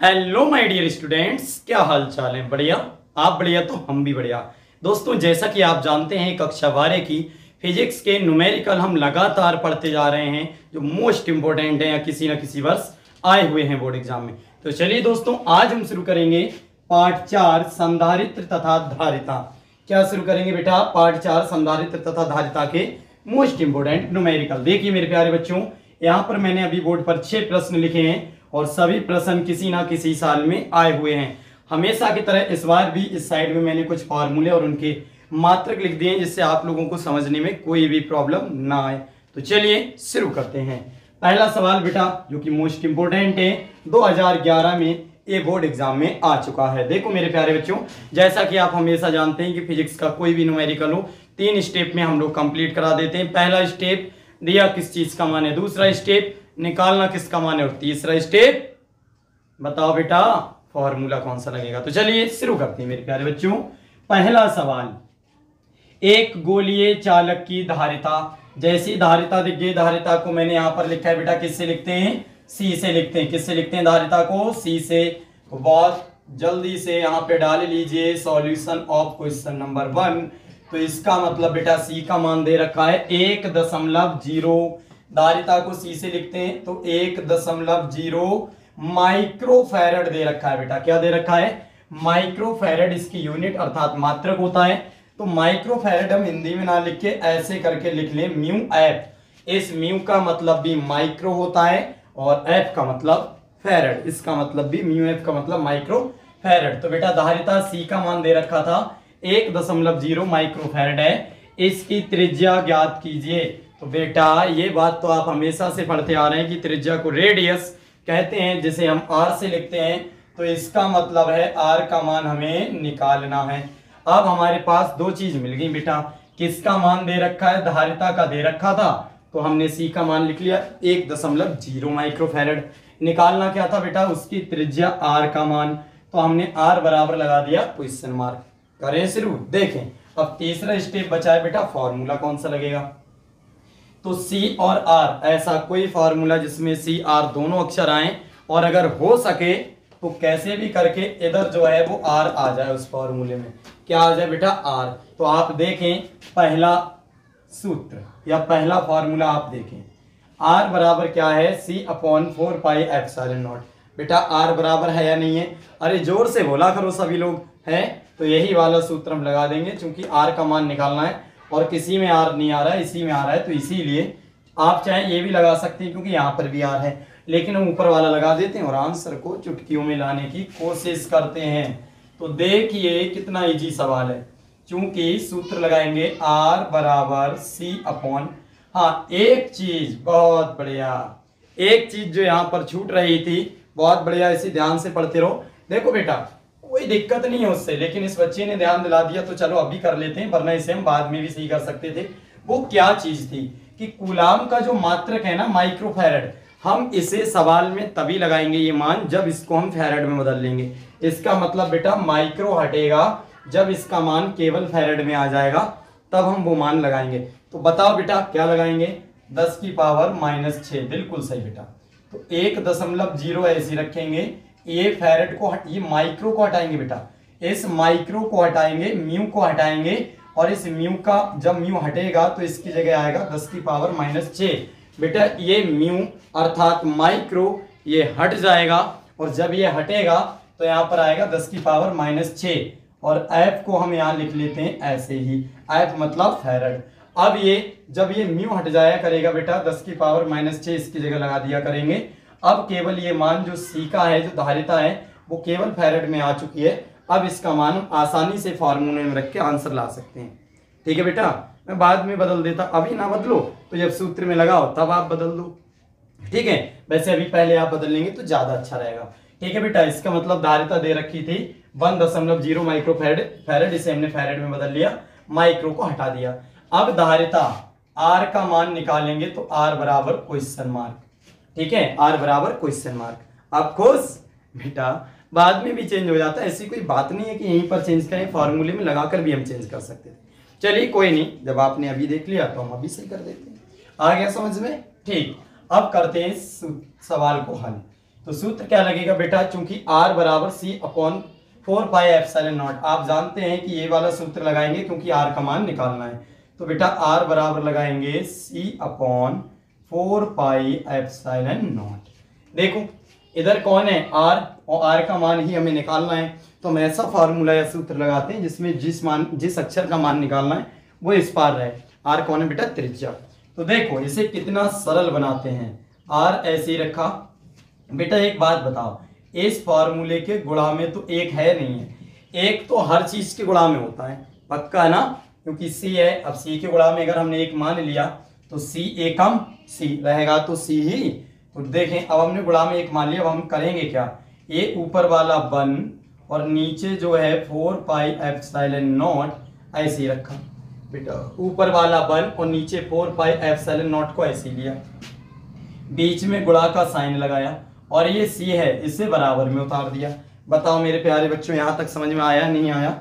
Hello my dear students, क्या हाल चाल है? बढ़िया? आप बढ़िया तो हम भी बढ़िया। दोस्तों, जैसा कि आप जानते हैं, कक्षा 12 की फिजिक्स के न्यूमेरिकल हम लगातार पढ़ते जा रहे हैं, जो मोस्ट इंपॉर्टेंट है या किसी न किसी वर्ष आए हुए हैं बोर्ड एग्जाम में। तो चलिए दोस्तों, आज हम शुरू करेंगे पाठ 4 संधारित्र तथा धारिता। क्या शुरू करेंगे बेटा? पाठ 4 संधारित्र तथा धारिता के मोस्ट इंपोर्टेंट न्यूमेरिकल। देखिए मेरे प्यारे बच्चों, यहाँ पर मैंने अभी बोर्ड पर 6 प्रश्न लिखे हैं और सभी प्रश्न किसी ना किसी साल में आए हुए हैं। हमेशा की तरह इस बार भी इस साइड में मैंने कुछ फॉर्मूले और उनके मात्रक लिख दिए हैं, जिससे आप लोगों को समझने में कोई भी प्रॉब्लम ना आए। तो चलिए शुरू करते हैं। पहला सवाल बेटा, जो कि मोस्ट इंपोर्टेंट है, 2011 में ये बोर्ड एग्जाम में आ चुका है। देखो मेरे प्यारे बच्चों, जैसा कि आप हमेशा जानते हैं कि फिजिक्स का कोई भी न्यूमेरिकल हो 3 स्टेप में हम लोग कंप्लीट करा देते हैं। पहला स्टेप दिया किस चीज का मान है, दूसरा स्टेप निकालना किसका मान है, और तीसरा स्टेप बताओ बेटा फॉर्मूला कौन सा लगेगा। तो चलिए शुरू करते हैं मेरे प्यारे बच्चों। पहला सवाल, एक गोलीय चालक की धारिता। जैसी धारिता दिख गई, धारिता को मैंने यहां पर लिखा है बेटा, किससे लिखते हैं? सी से लिखते हैं। किससे लिखते हैं धारिता को? सी से। तो बहुत जल्दी से यहां पे डाल लीजिए सॉल्यूशन ऑफ क्वेश्चन नंबर 1। तो इसका मतलब बेटा सी का मान दे रखा है 1.0। धारिता को सी से लिखते हैं तो 1.0 माइक्रोफैरड दे रखा है बेटा। क्या दे रखा है? माइक्रोफैरड इसकी यूनिट अर्थात मात्रक होता है। तो माइक्रोफैरड हम हिंदी में ना लिख के ऐसे करके लिख लें म्यू एफ। इस म्यू का मतलब भी माइक्रो होता है और एफ का मतलब फैरड। इसका मतलब भी म्यू एफ का मतलब माइक्रोफैरड। तो बेटा धारिता सी का मान दे रखा था 1.0 माइक्रोफैरड है। इसकी त्रिज्या ज्ञात कीजिए। तो बेटा ये बात तो आप हमेशा से पढ़ते आ रहे हैं कि त्रिज्या को रेडियस कहते हैं, जिसे हम आर से लिखते हैं। तो इसका मतलब है आर का मान हमें निकालना है। अब हमारे पास दो चीज मिल गई बेटा। किसका मान दे रखा है? धारिता का दे रखा था, तो हमने सी का मान लिख लिया 1.0 माइक्रोफैरड। निकालना क्या था बेटा? उसकी त्रिज्या आर का मान। तो हमने आर बराबर लगा दिया क्वेश्चन मार्क। करें शुरू। देखें अब तीसरा स्टेप बचा है बेटा, फॉर्मूला कौन सा लगेगा। तो सी और आर, ऐसा कोई फॉर्मूला जिसमें सी आर दोनों अक्षर आए, और अगर हो सके तो कैसे भी करके इधर जो है वो आर आ जाए उस फॉर्मूले में। क्या आ जाए बेटा? आर। तो आप देखें पहला सूत्र या पहला फॉर्मूला आप देखें, आर बराबर क्या है? C/4 pi epsilon not. बेटा आर बराबर है या नहीं है? अरे जोर से बोला करो सभी लोग। है तो यही वाला सूत्र हम लगा देंगे, क्योंकि आर का मान निकालना है और किसी में आर नहीं आ रहा है, इसी में आ रहा है। तो इसीलिए आप चाहे ये भी लगा सकते हैं, क्योंकि यहाँ पर भी आर है, लेकिन हम ऊपर वाला लगा देते हैं और आंसर को चुटकियों में लाने की कोशिश करते हैं। तो देखिए कितना इजी सवाल है। चूंकि सूत्र लगाएंगे आर बराबर C/, हाँ एक चीज बहुत बढ़िया, एक चीज जो यहाँ पर छूट रही थी, बहुत बढ़िया, इसे ध्यान से पढ़ते रहो। देखो बेटा कोई दिक्कत नहीं है उससे, लेकिन इस बच्चे ने ध्यान दिला दिया तो चलो अभी कर लेते हैं, वरना इसे हम बाद में भी सही कर सकते थे। वो क्या चीज थी कि कूलाम का जो मात्रक है ना माइक्रोफैरड, हम इसे सवाल में तभी लगाएंगे ये मान जब इसको हम फैरड में बदल लेंगे। इसका मतलब बेटा माइक्रो हटेगा जब इसका मान केवल फैरड में आ जाएगा, तब हम वो मान लगाएंगे। तो बताओ बेटा क्या लगाएंगे? 10⁻⁻6। बिल्कुल सही बेटा। तो 1.0 ऐसे रखेंगे, ये फैरड को ये माइक्रो को हटाएंगे बेटा, इस माइक्रो को हटाएंगे, म्यू को हटाएंगे, और इस म्यू का जब म्यू हटेगा तो इसकी जगह आएगा 10⁻6। बेटा ये म्यू अर्थात माइक्रो ये हट जाएगा, और जब ये हटेगा तो यहाँ पर आएगा 10⁻6, और एफ को हम यहाँ लिख लेते हैं ऐसे ही, एफ मतलब फैरड। अब ये जब ये म्यू हट जाया करेगा बेटा 10⁻6 इसकी जगह लगा दिया करेंगे। अब केवल ये मान जो सी का है, जो धारिता है, वो केवल फैरड में आ चुकी है। अब इसका मान हम आसानी से फॉर्मूले में रख के आंसर ला सकते हैं। ठीक है बेटा, मैं बाद में बदल देता, अभी ना बदलो, तो जब सूत्र में लगाओ तब आप बदल दो। ठीक है, वैसे अभी पहले आप बदल लेंगे तो ज्यादा अच्छा रहेगा। ठीक है बेटा, इसका मतलब धारिता दे रखी थी 1.0 माइक्रोफैरड, इसे हमने फैरड में बदल लिया, माइक्रो को हटा दिया। अब धारिता आर का मान निकालेंगे तो आर बराबर क्वेश्चन मार्क। ठीक है, आर बराबर क्वेश्चन मार्क। आप खुश? बेटा बाद में भी चेंज हो जाता है, ऐसी कोई बात नहीं है कि यहीं पर चेंज करें, फॉर्मूले में लगाकर भी हम चेंज कर सकते थे। चलिए कोई नहीं, जब आपने अभी देख लिया तो हम अभी सही कर देते हैं। आ गया समझ में? ठीक, अब करते हैं सवाल को हल। तो सूत्र क्या लगेगा बेटा, चूंकि R बराबर C upon 4 pi epsilon not, आप जानते हैं कि ये वाला सूत्र लगाएंगे क्योंकि R का मान निकालना है। तो बेटा R बराबर लगाएंगे C upon 4 pi epsilon not. देखो इधर कौन है R, और R का मान ही हमें निकालना है, तो हम ऐसा फार्मूला या सूत्र लगाते हैं जिसमें जिस अक्षर का मान निकालना है वो इस पार रहे। R कौन है बेटा, त्रिज्या। तो देखो इसे कितना सरल बनाते हैं, R ऐसे ही रखा। बेटा एक बात बताओ, इस फार्मूले के गुणा में तो एक है नहीं है, एक तो हर चीज के गुणा में होता है, पक्का है ना, क्योंकि C है। अब C के गुणा में अगर हमने एक मान लिया तो C एकम C रहेगा, तो C ही। तो देखें अब हमने गुणा में एक मान लिया, अब हम करेंगे क्या, ये ऊपर वाला 1 और नीचे जो है 4 पाई एप्सिलॉन नॉट ऐसे ही रखा बेटा, ऊपर वाला 1 और नीचे 4 पाई एप्सिलॉन नॉट को ऐसे लिया, बीच में गुणा का साइन लगाया और ये C है इसे बराबर में उतार दिया। बताओ मेरे प्यारे बच्चों यहाँ तक समझ में आया नहीं आया?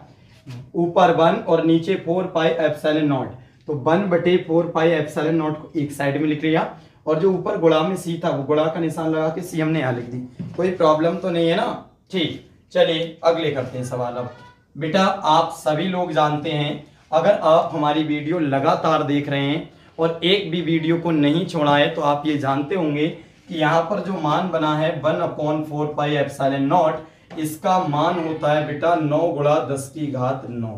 ऊपर 1 और नीचे 4 पाई एप्सिलॉन नॉट, तो 1/4 पाई एप्सिलॉन नॉट को एक साइड में लिख लिया और जो ऊपर गुणा में C था वो गुणा का निशान लगा के C हमने यहाँ लिख दी। कोई प्रॉब्लम तो नहीं है ना? ठीक, चलिए अगले करते हैं सवाल। अब बेटा आप सभी लोग जानते हैं, अगर आप हमारी वीडियो लगातार देख रहे हैं और एक भी वीडियो को नहीं छोड़ा है तो आप ये जानते होंगे कि यहाँ पर जो मान बना है 1/4 पाई एप्सिलॉन नॉट, इसका मान होता है बेटा 9 गुणा 10 की घात 9।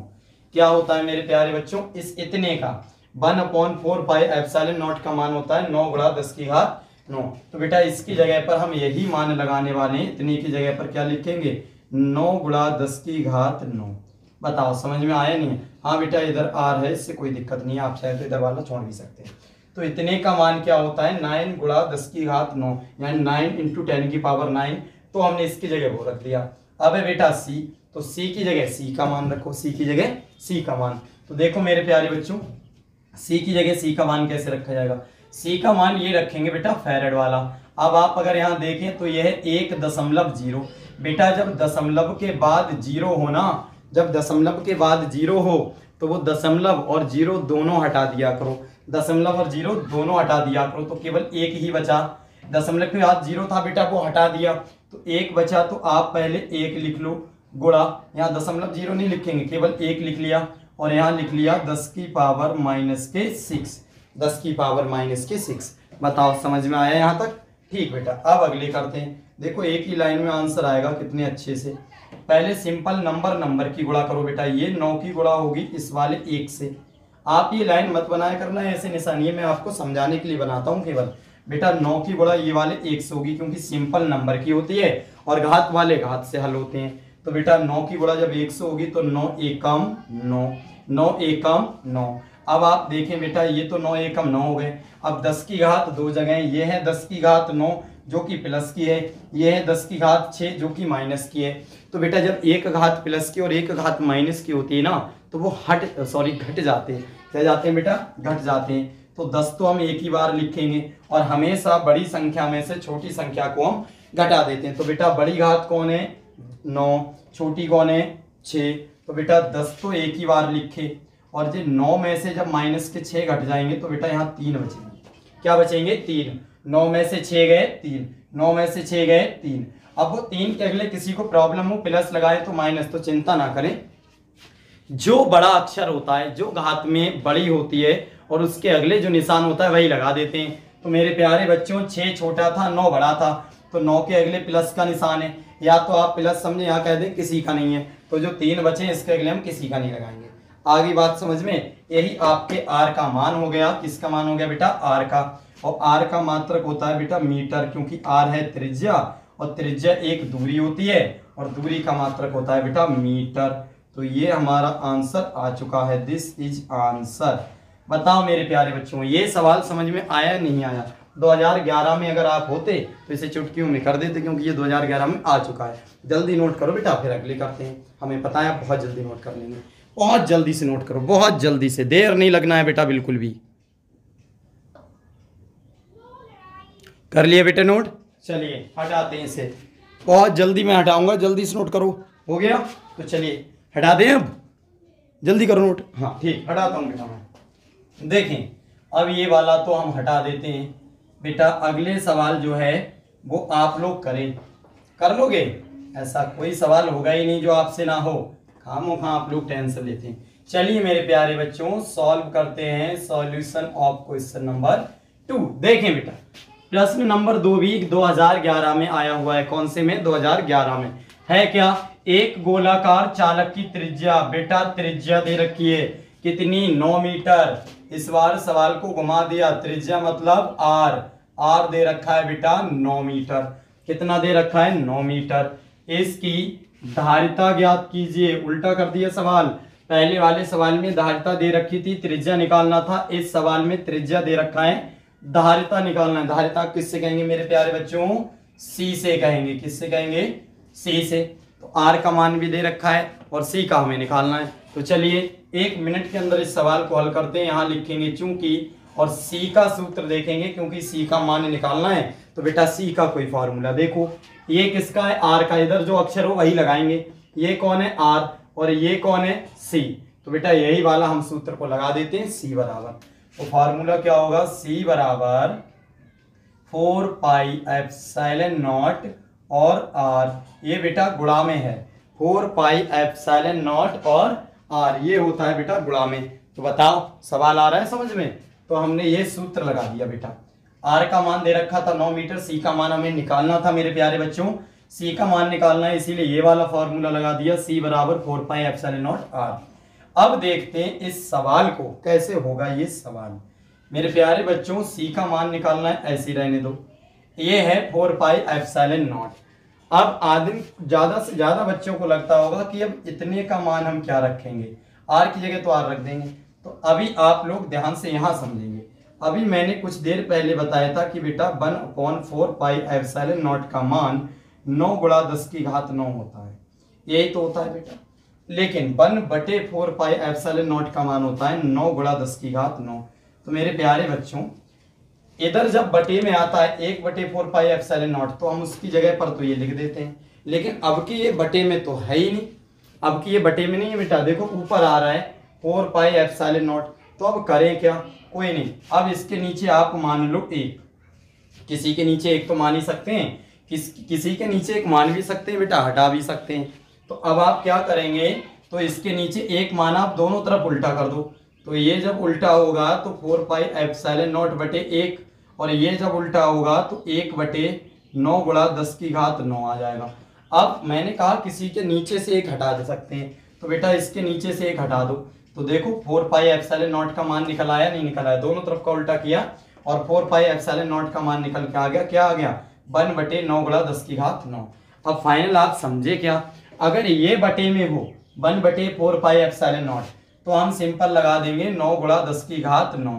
क्या होता है मेरे प्यारे बच्चों, इस इतने का 1/4 पाई एप्सिलॉन नॉट का मान होता है 9 गुणा 10 की घात 9। तो बेटा इसकी जगह पर हम यही मान लगाने वाले हैं, इतने की जगह पर क्या लिखेंगे, 9 गुणा 10 की घात 9। बताओ समझ में आया नहीं है? हाँ बेटा इधर R है, इससे कोई दिक्कत नहीं है, आप चाहे तो इधर वाला छोड़ भी सकते हैं। तो इतने का मान क्या होता है, 9 गुणा 10 की घात 9, यानी 9 × 10 की पावर 9। तो हमने इसकी जगह वो रख दिया। अब है बेटा C, तो C की जगह C का मान रखो, C की जगह C का मान। तो देखो मेरे प्यारे बच्चों, C की जगह C का मान कैसे रखा जाएगा, C का मान ये रखेंगे बेटा फैराड वाला। अब आप अगर यहाँ देखें तो यह 1.0। बेटा जब दशमलव के बाद 0 हो ना, जब दशमलव के बाद 0 हो तो वो दशमलव और 0 दोनों हटा दिया करो, दशमलव और 0 दोनों हटा दिया करो, तो केवल एक ही बचा। दशमलव के बाद 0 था बेटा, वो हटा दिया तो एक बचा, तो आप पहले 1 लिख लो गुणा, यहाँ दशमलव 0 नहीं लिखेंगे, केवल 1 लिख लिया और यहाँ लिख लिया 10 की पावर -6, 10 की पावर -6। बताओ समझ में आया यहाँ तक? ठीक बेटा, अब अगले करते हैं। देखो एक ही लाइन में आंसर आएगा कितने अच्छे से। पहले सिंपल नंबर की गुणा करो बेटा, ये 9 की गुणा होगी इस वाले 1 से। आप ये लाइन मत बनाया करना है ऐसे निशान, ये मैं आपको समझाने के लिए बनाता हूँ केवल। बेटा 9 की गुणा ये वाले 1 से होगी, क्योंकि सिंपल नंबर की होती है और घात वाले घात से हल होते हैं। तो बेटा 9 की गुणा जब 1 से होगी तो 9 एकम 9, 9 एकम 9। अब आप देखें बेटा ये तो 9 एकम 9 हो गए। अब 10 की घात दो जगह, ये है 10 की घात 9 जो कि प्लस की है, ये है 10 की घात 6 जो कि माइनस की है। तो बेटा जब एक घात प्लस की और एक घात माइनस की होती है ना, तो वो घट जाते हैं। क्या जाते हैं बेटा? घट जाते हैं। तो 10 तो हम एक ही बार लिखेंगे और हमेशा बड़ी संख्या में से छोटी संख्या को हम घटा देते हैं। तो बेटा बड़ी घात कौन है? 9, छोटी कौन है? 6। तो बेटा 10 तो एक ही बार लिखे और ये 9 में से जब माइनस के 6 घट जाएंगे तो बेटा यहाँ 3 बचेंगे। क्या बचेंगे? 3। 9 में से 6 गए 3, 9 में से 6 गए 3। अब वो 3 के अगले किसी को प्रॉब्लम हो प्लस लगाए तो माइनस, तो चिंता ना करें, जो बड़ा अक्षर होता है, जो घात में बड़ी होती है और उसके अगले जो निशान होता है वही लगा देते हैं। तो मेरे प्यारे बच्चों 6 छोटा था 9 बड़ा था, तो 9 के अगले प्लस का निशान है, या तो आप प्लस समझे यहाँ कह दें किसी का नहीं है, तो जो 3 बचे इसके अगले हम किसी का नहीं लगाएंगे। आगे बात समझ में? यही आपके R का मान हो गया। किसका मान हो गया बेटा? R का। और R का मात्रक होता है बेटा मीटर, क्योंकि R है त्रिज्या और त्रिज्या एक दूरी होती है और दूरी का मात्रक होता है बेटा मीटर। तो ये हमारा आंसर आ चुका है, दिस इज आंसर। बताओ मेरे प्यारे बच्चों ये सवाल समझ में आया नहीं आया? 2011 में अगर आप होते तो इसे चुटकियों में कर देते, क्योंकि ये 2011 में आ चुका है। जल्दी नोट करो बेटा, फिर अगले करते हैं। हमें पता है बहुत जल्दी नोट कर लेंगे, बहुत जल्दी से नोट करो, बहुत जल्दी से, देर नहीं लगना है बेटा बिल्कुल भी। कर लिए बेटे नोट? चलिए हटाते हैं इसे, बहुत जल्दी मैं हटाऊंगा, जल्दी से नोट करो। हो गया? तो चलिए हटा दें, अब जल्दी करो नोट। हाँ ठीक, हटाता हूँ बेटा मैं। देखें अब ये वाला तो हम हटा देते हैं बेटा। अगले सवाल जो है वो आप लोग करें। कर लोगे? ऐसा कोई सवाल होगा ही नहीं जो आपसे ना हो, खामोखा आप लोग टेंशन लेते हैं। चलिए मेरे प्यारे बच्चों सॉल्व करते हैं सॉल्यूशन ऑफ क्वेश्चन नंबर 2। देखें बेटा, प्रश्न नंबर 2 भी 2011 में आया हुआ है। कौन से में? 2011 में। है क्या? एक गोलाकार चालक की त्रिज्या, बेटा त्रिज्या दे रखी है कितनी? 9 मीटर। इस बार सवाल को घुमा दिया, त्रिज्या मतलब आर, आर दे रखा है बेटा 9 मीटर। कितना दे रखा है? 9 मीटर। इसकी धारिता ज्ञात कीजिए। उल्टा कर दिया सवाल, पहले वाले सवाल में धारिता दे रखी थी, त्रिज्या निकालना था। इस सवाल में त्रिज्या दे रखा है, धारिता निकालना है। धारिता किससे कहेंगे मेरे प्यारे बच्चों? सी से कहेंगे। किससे कहेंगे? सी से। तो आर का मान भी दे रखा है और सी का हमें निकालना है। तो चलिए 1 मिनट के अंदर इस सवाल को हल करते हैं। यहाँ लिखेंगे चूंकि, और सी का सूत्र देखेंगे क्योंकि सी का मान निकालना है। तो बेटा सी का कोई फॉर्मूला देखो, ये किसका है? आर का। इधर जो अक्षर हो वही लगाएंगे। ये कौन है? आर, और ये कौन है? सी। तो बेटा यही वाला हम सूत्र को लगा देते हैं, सी बराबर। तो फॉर्मूला क्या होगा? सी बराबर 4 पाई एप्सिलॉन नॉट और आर। ये बेटा गुणा में है, 4 पाई एप्सिलॉन नॉट और आर, ये होता है बेटा गुणा में। तो बताओ सवाल आ रहा है समझ में? तो हमने ये सूत्र लगा दिया बेटा। आर का मान दे रखा था 9 मीटर, सी का मान हमें निकालना था मेरे प्यारे बच्चों। सी का मान निकालना है, इसीलिए ये वाला फॉर्मूला लगा दिया, सी बराबर 4 पाई एप्सिलॉन नॉट आर। अब देखते हैं इस सवाल को कैसे होगा ये सवाल। मेरे प्यारे बच्चों सी का मान निकालना है, ऐसे ही रहने दो। ये है 4 पाई एप्सिलॉन नॉट। अब आदमी ज्यादा से ज्यादा बच्चों को लगता होगा कि अब इतने का मान हम क्या रखेंगे, आर की जगह तो आर रख देंगे। तो अभी आप लोग ध्यान से यहां समझेंगे। अभी मैंने कुछ देर पहले बताया था कि बेटा 1/4 पाई एप्सिलॉन नॉट का मान 9 गुणा 10 की घात 9 होता है, यही तो होता है बेटा। लेकिन 1/4 पाई एप्सिलॉन नॉट का मान होता है 9 गुणा 10 की घात 9। तो मेरे प्यारे बच्चों इधर जब बटे में आता है 1/4 पाई एप्सिलॉन नॉट, तो हम उसकी जगह पर तो ये लिख देते हैं। लेकिन अब की ये बटे में तो है ही नहीं, अब की ये बटे में नहीं है बेटा। देखो ऊपर आ रहा है 4 पाई एप्सिलॉन नॉट। तो अब करें क्या? कोई नहीं, अब इसके नीचे आप मान लो 1। किसी के नीचे 1 तो मान ही सकते हैं, किसी के नीचे 1 मान भी सकते हैं बेटा, हटा भी सकते हैं। तो अब आप क्या करेंगे? तो इसके नीचे 1 मान आप दोनों तरफ उल्टा कर दो। तो ये जब उल्टा होगा तो 4 पाई एप्सिलॉन नॉट बटे 1, और ये जब उल्टा होगा तो 1/9 गुणा 10 की घात 9 आ जाएगा। अब मैंने कहा किसी के नीचे से 1 हटा दे सकते हैं, तो बेटा इसके नीचे से 1 हटा दो। तो देखो 4 पाई एप्सिलॉन नॉट का मान निकल आया, नहीं निकल आया? दोनों तरफ का उल्टा किया और 4 पाई एप्सिलॉन नॉट का मान निकल के आ गया। क्या आ गया? 1/9 गुणा 10 की घात 9। अब फाइनल आप समझे क्या? अगर ये बटे में हो 1/4 पाई एप्सिलॉन नॉट, तो हम सिंपल लगा देंगे 9 गुणा 10 की घात 9।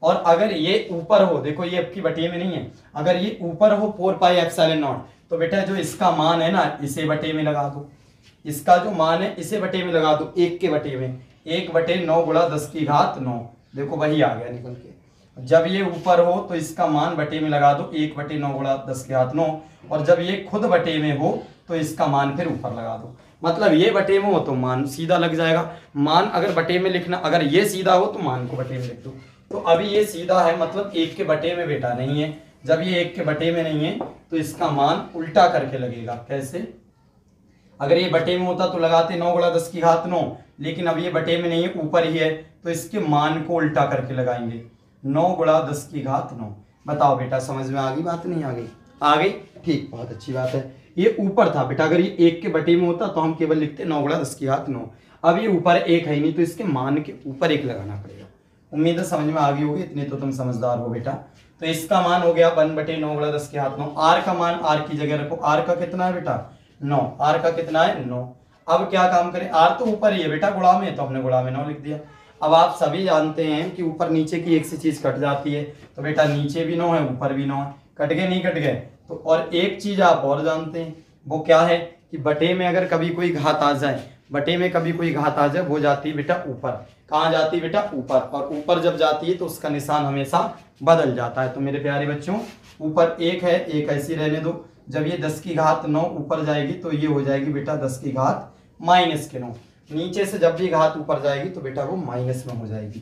और अगर ये ऊपर हो, देखो ये आपकी बटे में नहीं है, अगर ये ऊपर हो 4 पाई एप्सिलॉन नॉट, तो बेटा जो इसका मान है ना इसे बटे में लगा दो। इसका जो मान है इसे बटे में लगा दो, 1 के बटे में, 1/9 गुणा 10 की घात 9। देखो वही आ गया निकल के। जब ये ऊपर हो तो इसका मान बटे में लगा दो, 1/9 गुणा 10 की घात 9। और जब ये खुद बटे में हो तो इसका मान फिर ऊपर लगा दो। मतलब ये बटे में हो तो मान सीधा लग जाएगा। मान अगर बटे में लिखना, अगर ये सीधा हो तो मान को बटे में लिख दो। तो अभी ये सीधा है, मतलब 1 के बटे में बेटा नहीं है। जब ये 1 के बटे में नहीं है तो इसका मान उल्टा करके लगेगा। कैसे? अगर ये बटे में होता तो लगाते 9 गुणा 10 की घात 9, लेकिन अब ये बटे में नहीं है, ऊपर ही है, तो इसके मान को उल्टा करके लगाएंगे, 9 गुणा 10 की घात 9। बताओ बेटा समझ में आ गई बात? नहीं आ गई? आ गई, ठीक, बहुत अच्छी बात है। ये ऊपर था बेटा, अगर ये 1 के बटे में होता तो हम केवल लिखते 9 गुणा 10 की घात 9। अब ये ऊपर 1 है ही नहीं, तो इसके मान के ऊपर 1 लगाना पड़ेगा। उम्मीद है समझ में आ गई होगी, इतने तो तुम समझदार हो बेटा। तो इसका मान हो गया 1/9 गुणा 10 की घात 9। आर का मान आर की जगह रखो। आर का कितना है बेटा? 9। आर का कितना है? 9। अब क्या काम करें? आर तो ऊपर ही है बेटा, गुणा में, तो हमने गुणा में 9 लिख दिया। अब आप सभी जानते हैं कि ऊपर नीचे की एक सी चीज कट जाती है, तो बेटा नीचे भी 9 है, ऊपर भी 9 है। कट गए? नहीं कट गए? तो और एक चीज आप और जानते हैं, वो क्या है कि बटे में अगर कभी कोई घात आ जाए, बटे में कभी कोई घात आ जाए, वो जाती है बेटा ऊपर। कहाँ जाती है बेटा? ऊपर। और ऊपर जब जाती है तो उसका निशान हमेशा बदल जाता है। तो मेरे प्यारे बच्चों ऊपर 1 है, 1 ऐसी रहने दो। जब ये 10 की घात 9 ऊपर जाएगी तो ये हो जाएगी बेटा 10 की घात -9। नीचे से जब भी घात ऊपर जाएगी तो बेटा वो माइनस में हो जाएगी।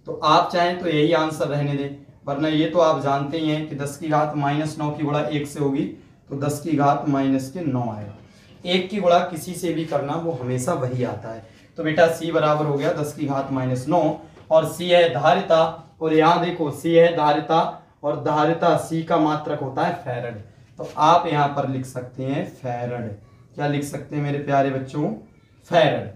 तो आप चाहें तो यही आंसर रहने दें, वरना ये तो आप जानते ही हैं कि 10 की घात -9 की गुणा 1 से होगी तो 10 की घात -9 आएगा। 1 की गुणा किसी से भी करना वो हमेशा वही आता है। तो बेटा c बराबर हो गया 10 की घात -9 और c है धारिता, और यहाँ देखो c है धारिता और धारिता c का मात्रक होता है फैरड। तो आप यहाँ पर लिख सकते हैं फैरड। क्या लिख सकते हैं मेरे प्यारे बच्चों? फैरड।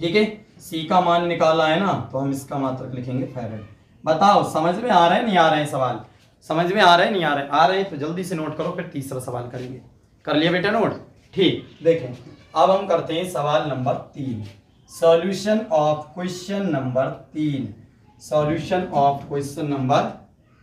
ठीक है, c का मान निकाला है ना, तो हम इसका मात्रक लिखेंगे फैरड। बताओ समझ में आ रहा है नहीं आ रहे हैं? सवाल समझ में आ रहा है नहीं आ रहा है? आ रहे हैं तो जल्दी से नोट करो, फिर तीसरा सवाल करेंगे। कर लिया बेटा नोट? ठीक, देखें अब हम करते हैं सवाल number 3, solution of question number 3। Solution of question number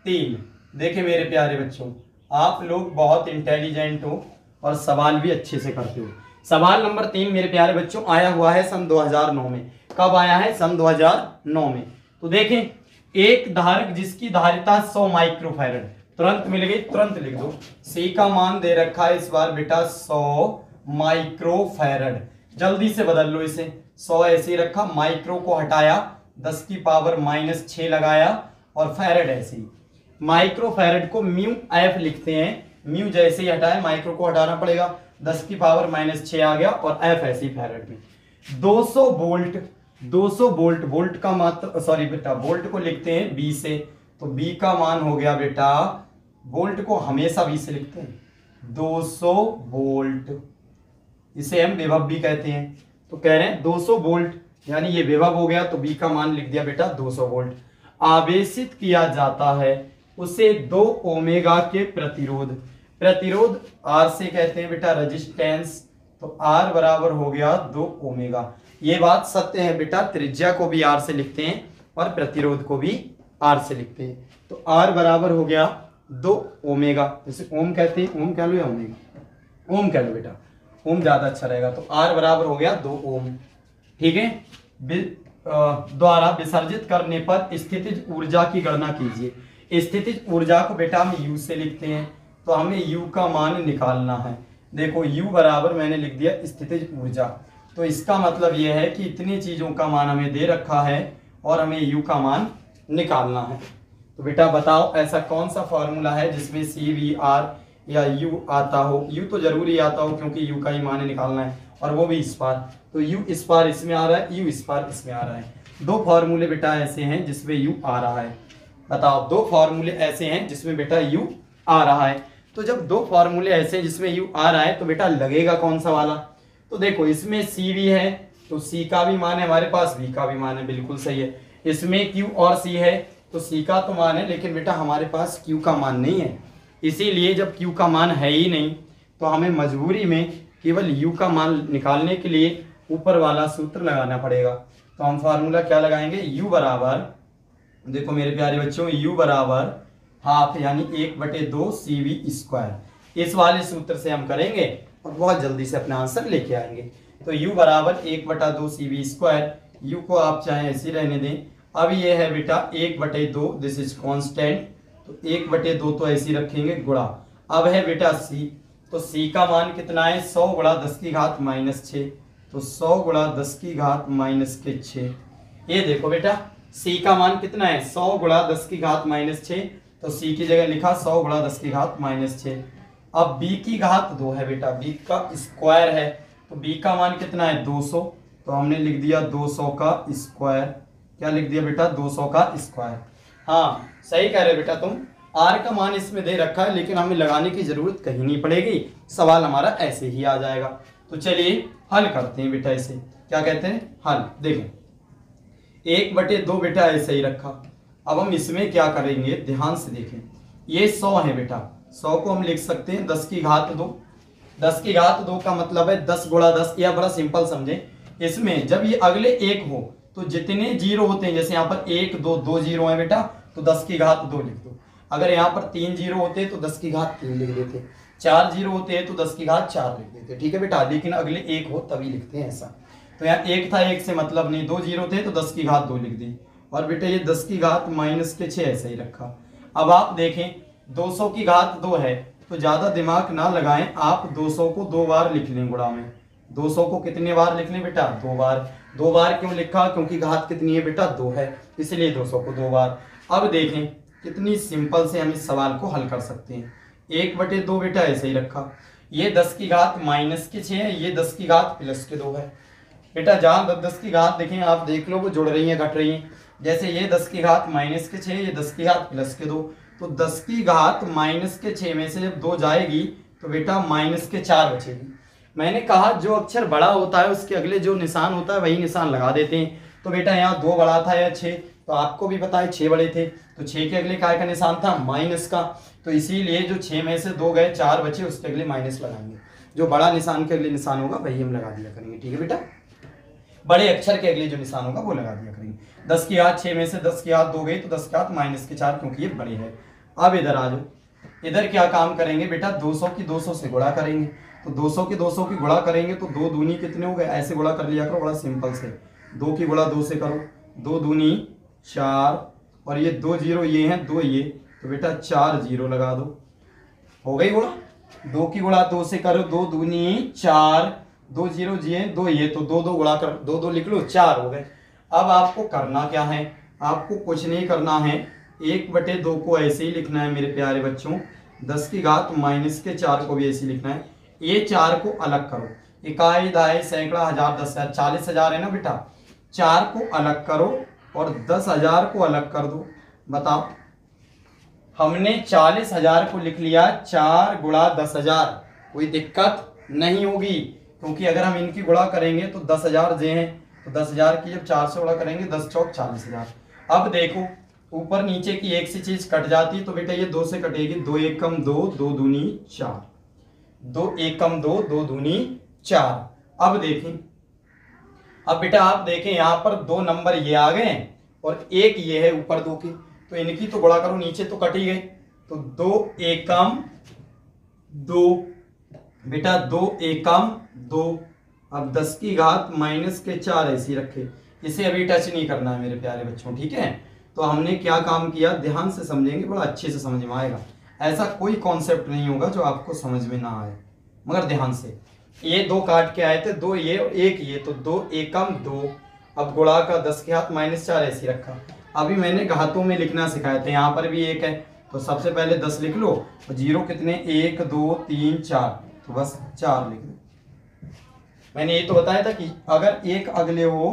3। देखें मेरे प्यारे बच्चों, आप लोग बहुत इंटेलिजेंट हो और सवाल भी अच्छे से करते हो। सवाल नंबर 3 मेरे प्यारे बच्चों आया हुआ है सन 2009 में। कब आया है? सन 2009 में। तो देखें, एक धारक जिसकी धारिता 100 माइक्रोफैरड, तुरंत मिल गई, तुरंत लिख दो। सी का मान दे रखा है इस बार बेटा 100 माइक्रोफैरड। जल्दी से बदल लो इसे, 100 ऐसे ही रखा, माइक्रो को हटाया, 10 की पावर -6 लगाया और फैरड ऐसे ही। माइक्रोफैरड को म्यू एफ लिखते हैं, म्यू जैसे ही हटाए माइक्रो को हटाना पड़ेगा, 10 की पावर -6 आ गया और एफ ऐसे ही फैरड में। 200 वोल्ट, 200 वोल्ट, वोल्ट का मात्र सॉरी बेटा वोल्ट को लिखते हैं बी से, तो बी का मान हो गया बेटा, वोल्ट को हमेशा बी से लिखते हैं, 200 वोल्ट। इसे हम विभव भी कहते हैं। तो कह रहे हैं 200 वोल्ट, यानी ये विभव हो गया, तो बी का मान लिख दिया बेटा 200 वोल्ट। आवेशित किया जाता है उसे 2 ओमेगा के प्रतिरोध, प्रतिरोध आर से कहते हैं बेटा रेजिस्टेंस, तो आर बराबर हो गया 2 ओमेगा। ये बात सत्य है बेटा, त्रिज्या को भी आर से लिखते हैं और प्रतिरोध को भी आर से लिखते हैं। तो आर बराबर हो गया 2 ओमेगा, जैसे ओम कहते हैं, ओम कह लो या ओमेगा? ओम कह लो बेटा, ओम ज्यादा अच्छा रहेगा। तो आर बराबर हो गया 2 ओम। ठीक है, द्वारा विसर्जित करने पर स्थितिज ऊर्जा की गणना कीजिए। स्थितिज ऊर्जा को बेटा हम यू से लिखते हैं, तो हमें यू का मान निकालना है। देखो यू बराबर मैंने लिख दिया स्थितिज ऊर्जा, तो इसका मतलब यह है कि इतनी चीजों का मान हमें दे रखा है और हमें यू का मान निकालना है। तो बेटा बताओ ऐसा कौन सा फॉर्मूला है जिसमें सी वी आर या यू आता हो? यू तो जरूरी आता हो क्योंकि यू का ही मान निकालना है, और वो भी इस बार। तो यू इस बार इसमें आ रहा है, यू इस बार इसमें आ रहा है। 2 फॉर्मूले बेटा ऐसे हैं जिसमें यू आ रहा है। बताओ 2 फॉर्मूले ऐसे हैं जिसमें बेटा यू आ रहा है। तो जब 2 फॉर्मूले ऐसे हैं जिसमें यू आ रहा है तो बेटा लगेगा कौन सा वाला? तो देखो इसमें सी वी है, तो सी का भी मान है हमारे पास, वी का भी मान है, बिल्कुल सही है। इसमें क्यू और सी है, तो सी का तो मान है, लेकिन बेटा हमारे पास क्यू का मान नहीं है। इसीलिए जब क्यू का मान है ही नहीं तो हमें मजबूरी में केवल यू का मान निकालने के लिए ऊपर वाला सूत्र लगाना पड़ेगा। तो हम फार्मूला क्या लगाएंगे? यू बराबर, देखो मेरे प्यारे बच्चों, यू बराबर हाफ यानी 1/2 CV²। इस वाले सूत्र से हम करेंगे और बहुत जल्दी से अपना आंसर लेके आएंगे। तो u बराबर 1/2 CV², u को आप चाहे ऐसे रहने दें। अब ये है बेटा 1/2, दिस इज कांस्टेंट, तो 1/2 तो ऐसे रखेंगे गुणा। अब है बेटा c, तो c का मान कितना है? 100 गुणा 10 की घात -6, तो 100 गुणा 10 की घात -6। ये देखो बेटा c का मान कितना है? 100 गुणा 10 की घात -6, तो c की जगह लिखा 100 गुणा 10 की घात -6। अब b की घात 2 है बेटा, b का स्क्वायर है, तो b का मान कितना है? 200, तो हमने लिख दिया 200 का स्क्वायर। क्या लिख दिया बेटा? 200 का स्क्वायर। हाँ सही कह रहे बेटा तुम, r का मान इसमें दे रखा है लेकिन हमें लगाने की जरूरत कहीं नहीं पड़ेगी, सवाल हमारा ऐसे ही आ जाएगा। तो चलिए हल करते हैं बेटा इसे। क्या कहते हैं? हल। देखें 1/2 बेटा ऐसे ही रखा। अब हम इसमें क्या करेंगे, ध्यान से देखें। ये 100 है बेटा, 100 को हम लिख सकते हैं 10 की घात 2। 10 की घात 2 का मतलब है 10 गुणा 10, या बड़ा सिंपल समझे। इसमें जब ये अगले 1 हो तो जितने जीरो होते हैं, जैसे यहाँ पर 1 2 2 जीरो है बेटा, तो 10 की घात 2 लिख दो। अगर यहाँ पर 3 जीरो होते तो 10 की घात 3 लिख देते, 4 जीरो होते हैं तो 10 की घात 4 लिख देते। ठीक है बेटा, लेकिन अगले 1 हो तभी लिखते हैं ऐसा। तो यहाँ 1 था, 1 से मतलब नहीं, 2 जीरो थे तो 10 की घात 2 लिख दी, और बेटा ये 10 की घात -6 ऐसे ही रखा। अब आप देखें 200 की घात 2 है, तो ज्यादा दिमाग ना लगाएं, आप 200 को 2 बार लिख लें गुणा में। 200 को कितने बार लिख लें बेटा? 2 बार। 2 बार क्यों लिखा? क्योंकि घात कितनी है बेटा? 2 है, इसलिए 200 को 2 बार। अब देखें कितनी सिंपल से हम इस सवाल को हल कर सकते हैं। 1/2 बेटा ऐसे ही रखा, ये 10 की घात -6 है, ये 10 की घात +2 है। बेटा जहाँ 10 की घात देखें आप देख लो वो जुड़ रही है घट रही है। जैसे ये 10 की घात -6, ये 10 की घात +2, तो 10 की घात -6 में से जब 2 जाएगी तो बेटा -4 बचेगी। मैंने कहा जो अक्षर बड़ा होता है उसके अगले जो निशान होता है वही निशान लगा देते हैं। तो बेटा यहाँ 2 बड़ा था या 6, तो आपको भी पता है 6 बड़े थे, तो 6 के अगले काय का निशान था माइनस का, तो इसीलिए जो 6 में से 2 गए 4 बचे उसके अगले माइनस लगाएंगे। जो बड़ा निशान के अगले निशान होगा वही हम लगा दिया करेंगे। ठीक है बेटा, बड़े अक्षर के अगले जो निशान होगा वो लगा दिया करेंगे। 10 की घात 6 में से 10 की घात 2 गई तो 10 की घात -4 क्योंकि ये बड़े है। अब इधर आ जाओ, इधर क्या काम करेंगे बेटा 200 की 200 से गुणा करेंगे, तो 200 की 200 की गुणा करेंगे तो 2 दूनी कितने हो गए, ऐसे गुणा कर लिया करो बड़ा सिंपल से। 2 की गुणा 2 से करो, 2 दूनी 4 और ये 2 0 ये हैं 2 ये, तो बेटा 4 0 लगा दो, हो गई गुणा। 2 की गुणा 2 से करो, 2 दूनी 4, 2 0 ये 2 ये, तो 2 2 गुणा कर 2 2 लिख लो 4 हो गए। अब आपको करना क्या है, आपको कुछ नहीं करना है, 1/2 को ऐसे ही लिखना है मेरे प्यारे बच्चों। 10 की घात -4 को भी ऐसे ही लिखना है। ये 4 को अलग करो, इकाई दहाई सैकड़ा हजार 10,000 40,000 है ना बेटा, 4 को अलग करो और 10,000 को अलग कर दो। बताओ, हमने 40,000 को लिख लिया 4 गुणा 10,000, कोई दिक्कत नहीं होगी क्योंकि अगर हम इनकी गुणा करेंगे तो 10,000 जे हैं, तो 10,000 की जब 4 से गुणा करेंगे 10 चौक 40,000। अब देखो ऊपर नीचे की एक सी चीज कट जाती तो बेटा ये 2 से कटेगी, 2 एकम 2, 2 दूनी 4, 2 एकम 2, 2 दूनी 4। अब देखें, अब बेटा आप देखें यहाँ पर 2 नंबर ये आ गए और एक ये है ऊपर 2 की, तो इनकी तो गुणा करो, नीचे तो कट ही गए, तो 2 एकम 2 बेटा, 2 एकम 2। अब 10 की घात -4 ऐसी रखे, इसे अभी टच नहीं करना है मेरे प्यारे बच्चों, ठीक है। तो हमने क्या काम किया, ध्यान से समझेंगे बड़ा अच्छे से समझ में आएगा। ऐसा कोई कॉन्सेप्ट नहीं होगा जो आपको समझ में ना आए, मगर ध्यान से। ये 2 काट के आए थे, 2 ये और 1 ये, तो 2 एकम 2। अब गुणा का 10 की घात -4 ऐसी रखा। अभी मैंने घातों में लिखना सिखाया था, यहाँ पर भी 1 है तो सबसे पहले 10 लिख लो और 0 कितने 1 2 3 4, तो बस 4 लिख दो। मैंने ये तो बताया था कि अगर 1 अगले हो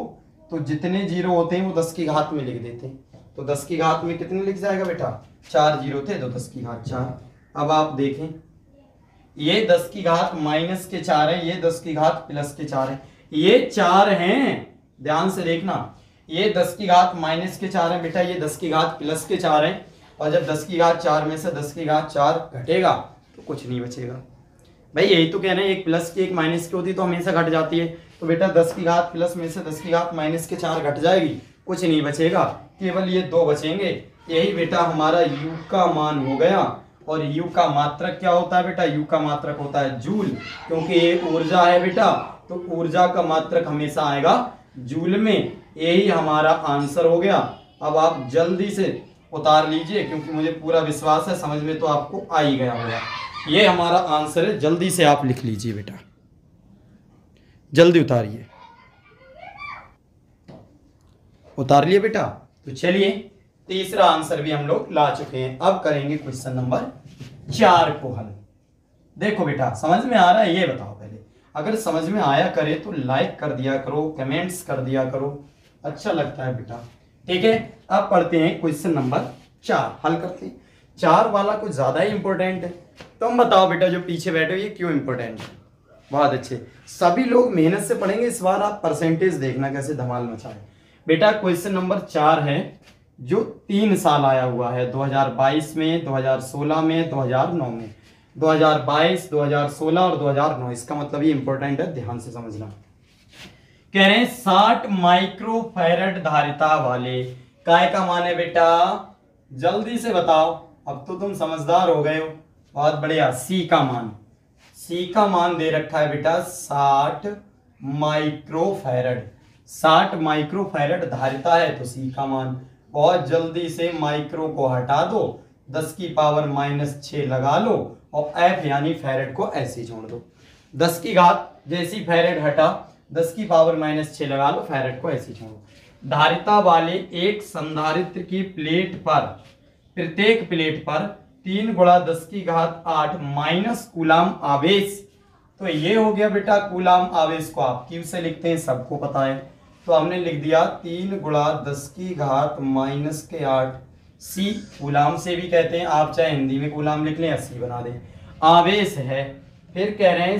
तो जितने 0 होते हैं वो 10 की घात में लिख देते हैं, तो 10 की घात में कितने लिख जाएगा बेटा, 4 0 थे तो 10 की घात 4। अब आप देखें ये 10 की घात -4 है, ये 10 की घात +4 है, ये 4 हैं, ध्यान से देखना, ये 10 की घात -4 है बेटा, ये 10 की घात +4 है, और जब 10 की घात 4 में से 10 की घात 4 घटेगा तो कुछ नहीं बचेगा। भाई यही तो कहना है, एक प्लस की एक माइनस की होती तो हमेशा घट जाती है, तो बेटा 10 की घात प्लस में से 10 की घात -4 घट जाएगी, कुछ नहीं बचेगा, केवल ये 2 बचेंगे। यही बेटा हमारा u का मान हो गया। और u का मात्रक क्या होता है बेटा, u का मात्रक होता है जूल, क्योंकि ये ऊर्जा है बेटा, तो ऊर्जा का मात्रक हमेशा आएगा जूल में। यही हमारा आंसर हो गया। अब आप जल्दी से उतार लीजिए क्योंकि मुझे पूरा विश्वास है समझ में तो आपको आ ही गया होगा। ये हमारा आंसर है, जल्दी से आप लिख लीजिए बेटा, जल्दी उतारिए। उतार लिए बेटा, तो चलिए तीसरा आंसर भी हम लोग ला चुके हैं। अब करेंगे क्वेश्चन नंबर 4 को हल। देखो बेटा समझ में आ रहा है, ये बताओ पहले, अगर समझ में आया करे तो लाइक कर दिया करो, कमेंट्स कर दिया करो, अच्छा लगता है बेटा, ठीक है। अब पढ़ते हैं क्वेश्चन नंबर 4, हल करते हैं। 4 वाला कुछ ज्यादा ही इंपॉर्टेंट है, तुम बताओ बेटा जो पीछे बैठे हो ये क्यों इंपॉर्टेंट है। बहुत अच्छे, सभी लोग मेहनत से पढ़ेंगे, इस बार आप परसेंटेज देखना कैसे धमाल मचाए। बेटा क्वेश्चन नंबर 4 है जो 3 साल आया हुआ है, 2022 में, 2016 में, 2009 में। 2022, 2016 और 2009, इसका मतलब ये इंपॉर्टेंट है, ध्यान से समझना। कह रहे हैं 60 माइक्रोफैरड धारिता वाले काय का मान है बेटा, जल्दी से बताओ, अब तो तुम समझदार हो गए हो, बहुत बढ़िया। सी का मान, सी का मान दे रखा है बेटा 60 माइक्रोफैरड, 60 माइक्रोफैरड धारिता है तो सी का मान। बहुत जल्दी से माइक्रो को हटा दो, 10 की पावर -6 लगा लो और एफ यानी फैरड को ऐसे जोड़ दो। 10 की घात जैसी फैरड हटा, 10 की पावर -6 लगा लो, फैरड को ऐसे जोड़ो। धारिता वाले एक संधारित्र की प्लेट पर प्रत्येक प्लेट पर 3 गुणा 10 की घात 8 माइनस कूलाम आवेश। तो ये हो गया बेटा कूलाम आवेश को आप क्यू से लिखते हैं, सबको पता है। तो हमने लिख दिया 3 गुणा 10 की घात माइनस के 8 सी, कूलाम से भी कहते हैं, आप चाहे हिंदी में कूलाम लिख लें या सी बना दें, आवेश है। फिर कह रहे हैं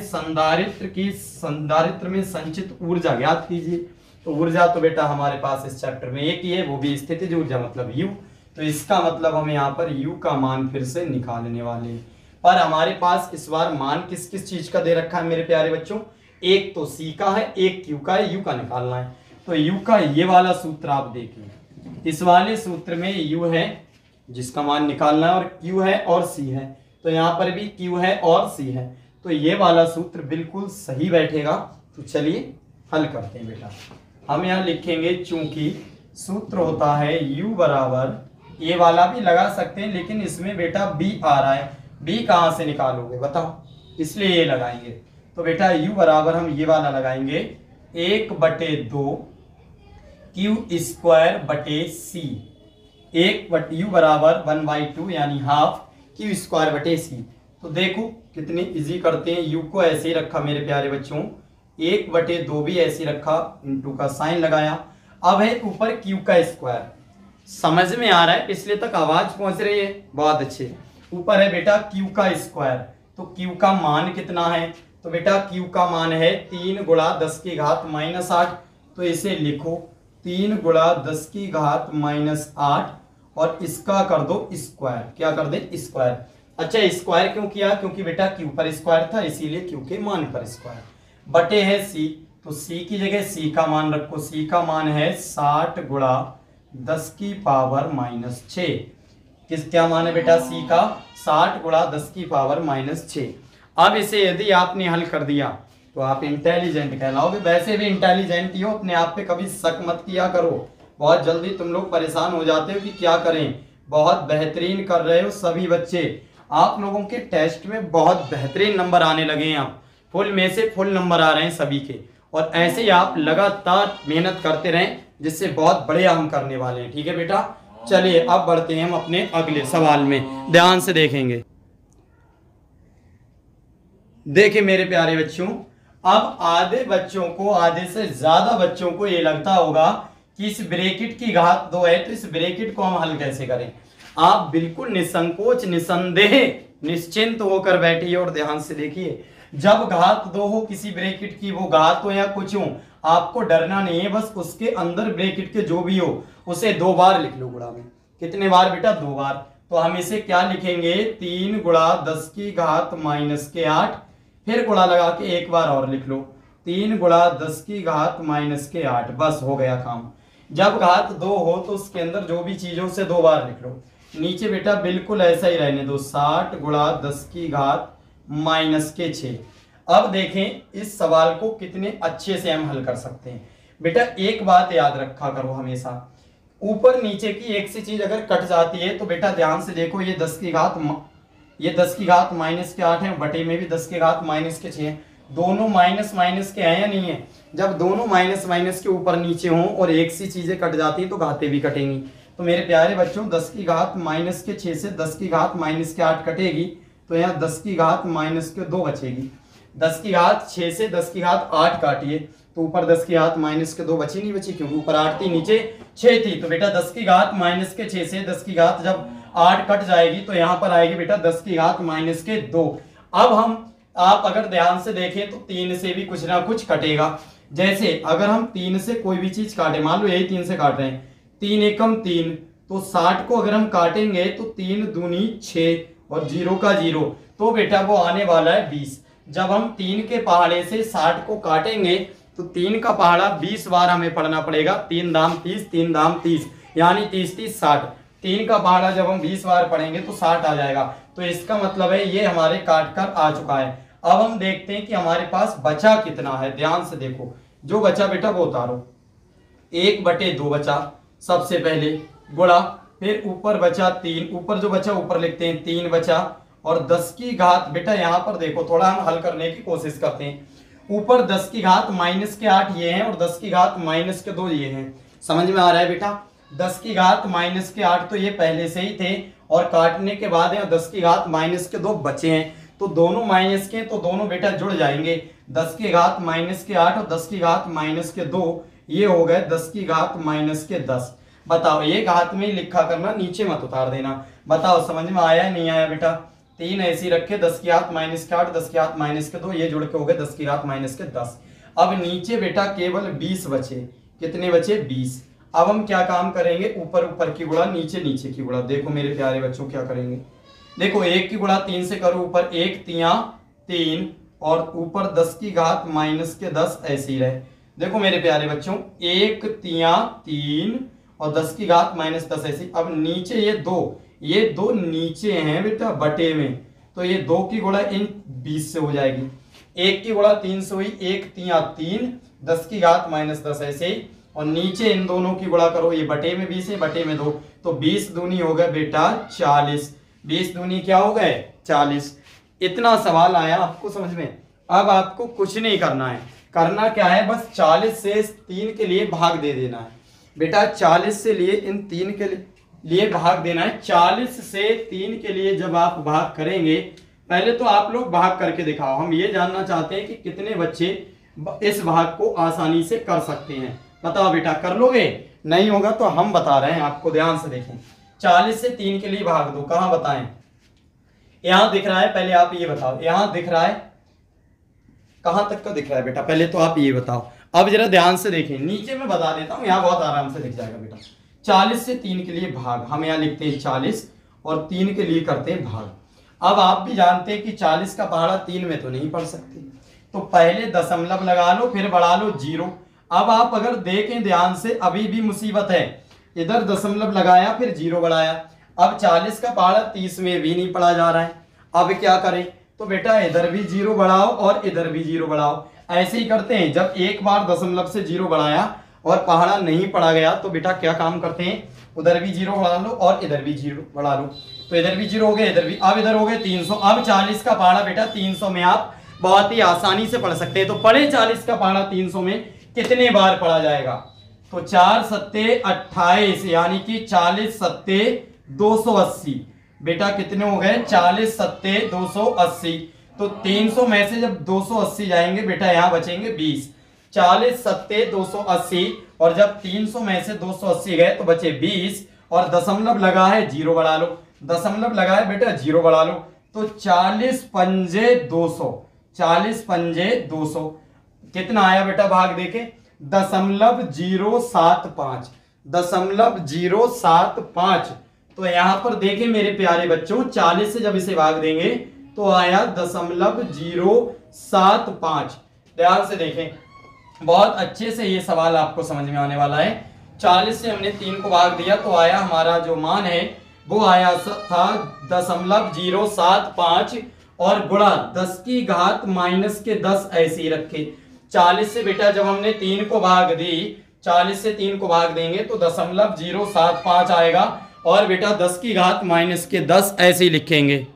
संधारित्र में संचित ऊर्जा ज्ञात कीजिए। तो ऊर्जा तो बेटा हमारे पास इस चैप्टर में एक ही है, वो भी स्थितिज ऊर्जा मतलब यू। तो इसका मतलब हम यहाँ पर यू का मान फिर से निकालने वाले हैं। पर हमारे पास इस बार मान किस किस चीज का दे रखा है मेरे प्यारे बच्चों, एक तो सी का है, एक क्यू का है, यू का निकालना है। तो यू का ये वाला सूत्र आप देखिए, इस वाले सूत्र में यू है जिसका मान निकालना है और क्यू है और सी है। तो यहाँ पर भी क्यू है और सी है, तो ये वाला सूत्र बिल्कुल सही बैठेगा। तो चलिए हल करते हैं बेटा। हम यहाँ लिखेंगे चूंकि सूत्र होता है यू बराबर, ये वाला भी लगा सकते हैं लेकिन इसमें बेटा बी आ रहा है, बी कहाँ से निकालोगे बताओ, इसलिए ये लगाएंगे। तो बेटा u बराबर हम ये वाला लगाएंगे 1/2 क्यू स्क्वायर बटे सी, u बराबर 1/2 यानी हाफ क्यू स्क्वायर बटे सी। तो देखो कितनी इजी करते हैं, u को ऐसे ही रखा मेरे प्यारे बच्चों, 1/2 भी ऐसे ही रखा, इंटू का साइन लगाया। अब है ऊपर q का स्क्वायर, समझ में आ रहा है, पिछले तक आवाज पहुंच रही है, बहुत अच्छे। ऊपर है बेटा q का स्क्वायर, तो q का मान कितना है, तो बेटा q का मान है 3 गुणा 10 की घात माइनस 8। तो इसे लिखो 3 गुणा 10 की घात माइनस 8 और इसका कर दो स्क्वायर, क्या कर दे स्क्वायर। अच्छा स्क्वायर क्यों किया, क्योंकि बेटा q पर स्क्वायर था इसीलिए q के मान पर स्क्वायर, बटे है c, तो c की जगह c का मान रखो, c का मान है 60 गुणा 10 की पावर माइनस 6। किस क्या मान है बेटा c का, 60 गुणा 10 की पावर माइनस 6। अब इसे यदि आपने हल कर दिया तो आप इंटेलिजेंट कहलाओगे, वैसे भी इंटेलिजेंट ही हो, अपने आप पे कभी शक मत किया करो। बहुत जल्दी तुम लोग परेशान हो जाते हो कि क्या करें, बहुत बेहतरीन कर रहे हो सभी बच्चे, आप लोगों के टेस्ट में बहुत बेहतरीन नंबर आने लगे हैं, आप फुल में से फुल नंबर आ रहे हैं सभी के। और ऐसे ही आप लगातार मेहनत करते रहें, जिससे बहुत बढ़िया हम करने वाले हैं। ठीक है बेटा, चलिए अब बढ़ते हैं हम अपने अगले सवाल में, ध्यान से देखेंगे। देखिए मेरे प्यारे बच्चों, अब आधे बच्चों को, आधे से ज्यादा बच्चों को ये लगता होगा कि इस ब्रैकेट की घात 2 है, तो इस ब्रैकेट को हम हल कैसे करें। आप बिल्कुल निसंकोच निसंदेह निश्चिंत होकर बैठिए और ध्यान से देखिए। जब घात 2 हो किसी ब्रैकेट की, वो घात हो या कुछ हो, आपको डरना नहीं है, बस उसके अंदर ब्रैकेट के जो भी हो उसे 2 बार लिख लो गुणा में। कितने बार बेटा, 2 बार। तो हम इसे क्या लिखेंगे, 3 गुणा 10 की घात माइनस के 8, फिर गुणा लगा के एक बार और लिख लो, 3 गुणा 10 की घात माइनस के 8, बस हो गया काम। जब घात 2 हो तो उसके अंदर जो भी चीजों से 2 बार लिख लो। नीचे बेटा बिल्कुल ऐसा ही रहने दो, 60 गुणा 10 की घात माइनस के 6। अब देखें इस सवाल को कितने अच्छे से हम हल कर सकते हैं। बेटा एक बात याद रखा करो हमेशा, ऊपर नीचे की एक सी चीज अगर कट जाती है तो बेटा ध्यान से देखो, ये 10 की घात माइनस के 8 है, बटे में भी 10 की घात माइनस के 6 है, दोनों माइनस माइनस के हैं या नहीं है। जब दोनों माइनस माइनस के ऊपर नीचे हों और एक सी चीजें कट जाती है तो घातें भी कटेंगी। तो मेरे प्यारे बच्चों 10 की घात माइनस के 6 से 10 की घात माइनस के 8 कटेगी, तो यहाँ 10 की घात माइनस के 2 बचेगी। 10 की घात 6 से 10 की घात 8 काटिए तो ऊपर 10 की घात माइनस के 2 बची नहीं बची, क्योंकि ऊपर 8 थी नीचे 6 थी। तो बेटा 10 की घात माइनस के 6 से 10 की घात जब 8 कट जाएगी तो यहाँ पर आएगी बेटा 10 की घात माइनस के 2। अब आप अगर ध्यान से देखें तो 3 से भी कुछ ना कुछ कटेगा। जैसे अगर हम 3 से कोई भी चीज काटे, मान लो यही 3 से काट रहे हैं, 3 एकम 3, तो 60 को अगर हम काटेंगे तो 3 दूनी 6 और 0 का 0, तो बेटा वो आने वाला है 20। जब हम 3 के पहाड़े से 60 को काटेंगे तो 3 का पहाड़ा 20 बार हमें पढ़ना पड़ेगा, 3 दाम 30, 3 दाम 30, यानी 30 30 60। 3 का पहाड़ा जब हम 20 बार पढ़ेंगे तो 60 आ जाएगा। तो इसका मतलब है ये हमारे काट कर आ चुका है। अब हम देखते हैं कि हमारे पास बचा कितना है। ध्यान से देखो, जो बचा बेटा वो उतारो, 1/2 बचा सबसे पहले गुणा, फिर ऊपर बचा 3, ऊपर जो बचा ऊपर लिखते हैं 3 बचा, और 10 की घात बेटा यहाँ पर देखो, थोड़ा हम हल करने की कोशिश करते हैं। ऊपर 10 की घात माइनस के 8 ये हैं और 10 की घात माइनस के 2 ये हैं। समझ में आ रहा है बेटा, 10 की घात माइनस के 8 तो ये पहले से ही थे और काटने के बाद यहाँ 10 की घात माइनस के 2 बचे हैं, तो दोनों माइनस के, तो दोनों बेटा जुड़ जाएंगे। 10 की घात माइनस के 8 और 10 की घात माइनस के 2, ये हो गए 10 की घात माइनस के 10। बताओ, ये घात में ही लिखा करना, नीचे मत उतार देना। बताओ समझ में आया नहीं आया बेटा? 3 ऐसी रखे, 10 की घात माइनस के 8, 10 की घात माइनस के 2, ये जुड़ के हो गए 10 की घात माइनस के 10। अब नीचे बेटा केवल 20 बचे। कितने बचे? 20। अब हम क्या काम करेंगे? ऊपर ऊपर की गुणा, नीचे नीचे की गुणा। देखो मेरे प्यारे बच्चों क्या करेंगे, देखो 1 की गुणा 3 से करो, ऊपर 1 तिया 3 और ऊपर 10 की घात माइनस के 10 ऐसे ही रहे। देखो मेरे प्यारे बच्चों, 1 तिया 3 और 10 की घात माइनस 10 ऐसी। अब नीचे ये दो नीचे हैं बेटा बटे में, तो ये 2 की गुणा इन 20 से हो जाएगी। 1 की गुणा 3 से हुई, 1 तिया 3, 10 की घात माइनस 10 ऐसे ही। और नीचे इन दोनों की गुणा करो, ये बटे में 20 है, बटे में 2, तो 20 दूनी हो गए बेटा 40। 20 दूनी क्या हो गए? 40। इतना सवाल आया आपको समझ में? अब आपको कुछ नहीं करना है, करना क्या है, बस 40 से 3 के लिए भाग दे देना है बेटा। 40 से लिए इन 3 के लिए भाग देना है। 40 से 3 के लिए जब आप भाग करेंगे, पहले तो आप लोग भाग करके दिखाओ। हम ये जानना चाहते हैं कि कितने बच्चे इस भाग को आसानी से कर सकते हैं। बताओ बेटा, कर लोगे? नहीं होगा तो हम बता रहे हैं आपको, ध्यान से देखें। 40 से 3 के लिए भाग दो, कहां बताएं? यहां दिख रहा है, पहले आप ये बताओ, यहां दिख रहा है, कहां तक का दिख रहा है बेटा? पहले तो आप ये बताओ। अब जरा ध्यान से देखें, नीचे मैं बता देता हूं, यहां बहुत आराम से दिख जाएगा बेटा। 40 से 3 के लिए भाग, हम यहां लिखते हैं 40 और 3 के लिए करते हैं भाग। अब आप भी जानते हैं कि 40 का पहाड़ा 3 में तो नहीं पढ़ सकते, तो पहले दशमलव लगा लो, फिर बढ़ा लो 0। अब आप अगर देखें ध्यान से, अभी भी मुसीबत है, इधर दशमलव लगाया फिर 0 बढ़ाया। अब 40 का पहाड़ा 30 में भी नहीं पढ़ा जा रहा है। अब क्या करें? तो बेटा इधर भी 0 बढ़ाओ और इधर भी 0 बढ़ाओ। ऐसे ही करते हैं, जब एक बार दशमलव से 0 बढ़ाया और पहाड़ा नहीं पढ़ा गया तो बेटा क्या काम करते हैं, उधर भी 0 बढ़ा लो और इधर भी 0 बढ़ा लो, तो इधर भी 0 हो गए, इधर भी। अब इधर हो गए 300। अब 40 का पहाड़ा बेटा 300 में आप बहुत ही आसानी से पढ़ सकते हैं। तो पढ़े 40 का पहाड़ा 300 में कितने बार पढ़ा जाएगा? तो 4 सत्ते 28, यानी कि 40 सत्ते 280। बेटा कितने हो गए? 40 सत्ते 280। तो 300 में से जब 280 जाएंगे बेटा, यहां बचेंगे 20। 40 सत्ते 280 और जब 300 में से 280 गए तो बचे 20 और दशमलव लगा है 0 बढ़ा लो, दशमलव लगा है बेटा 0 बढ़ा लो, तो 40 पंजे 200। 40 पंजे 200 कितना आया बेटा? भाग देके 0.075, 0.075। तो यहां पर देखें मेरे प्यारे बच्चों, 40 से जब इसे भाग देंगे तो आया 0.075। ध्यान से देखें, बहुत अच्छे से ये सवाल आपको समझ में आने वाला है। 40 से हमने 3 को भाग दिया तो आया हमारा जो मान है वो आया था 0.075 और गुणा 10 की घात माइनस के 10 ऐसे ही रखे। 40 से बेटा जब हमने 3 को भाग दी, 40 से 3 को भाग देंगे तो 0.075 आएगा और बेटा 10 की घात माइनस के 10 ऐसे ही लिखेंगे।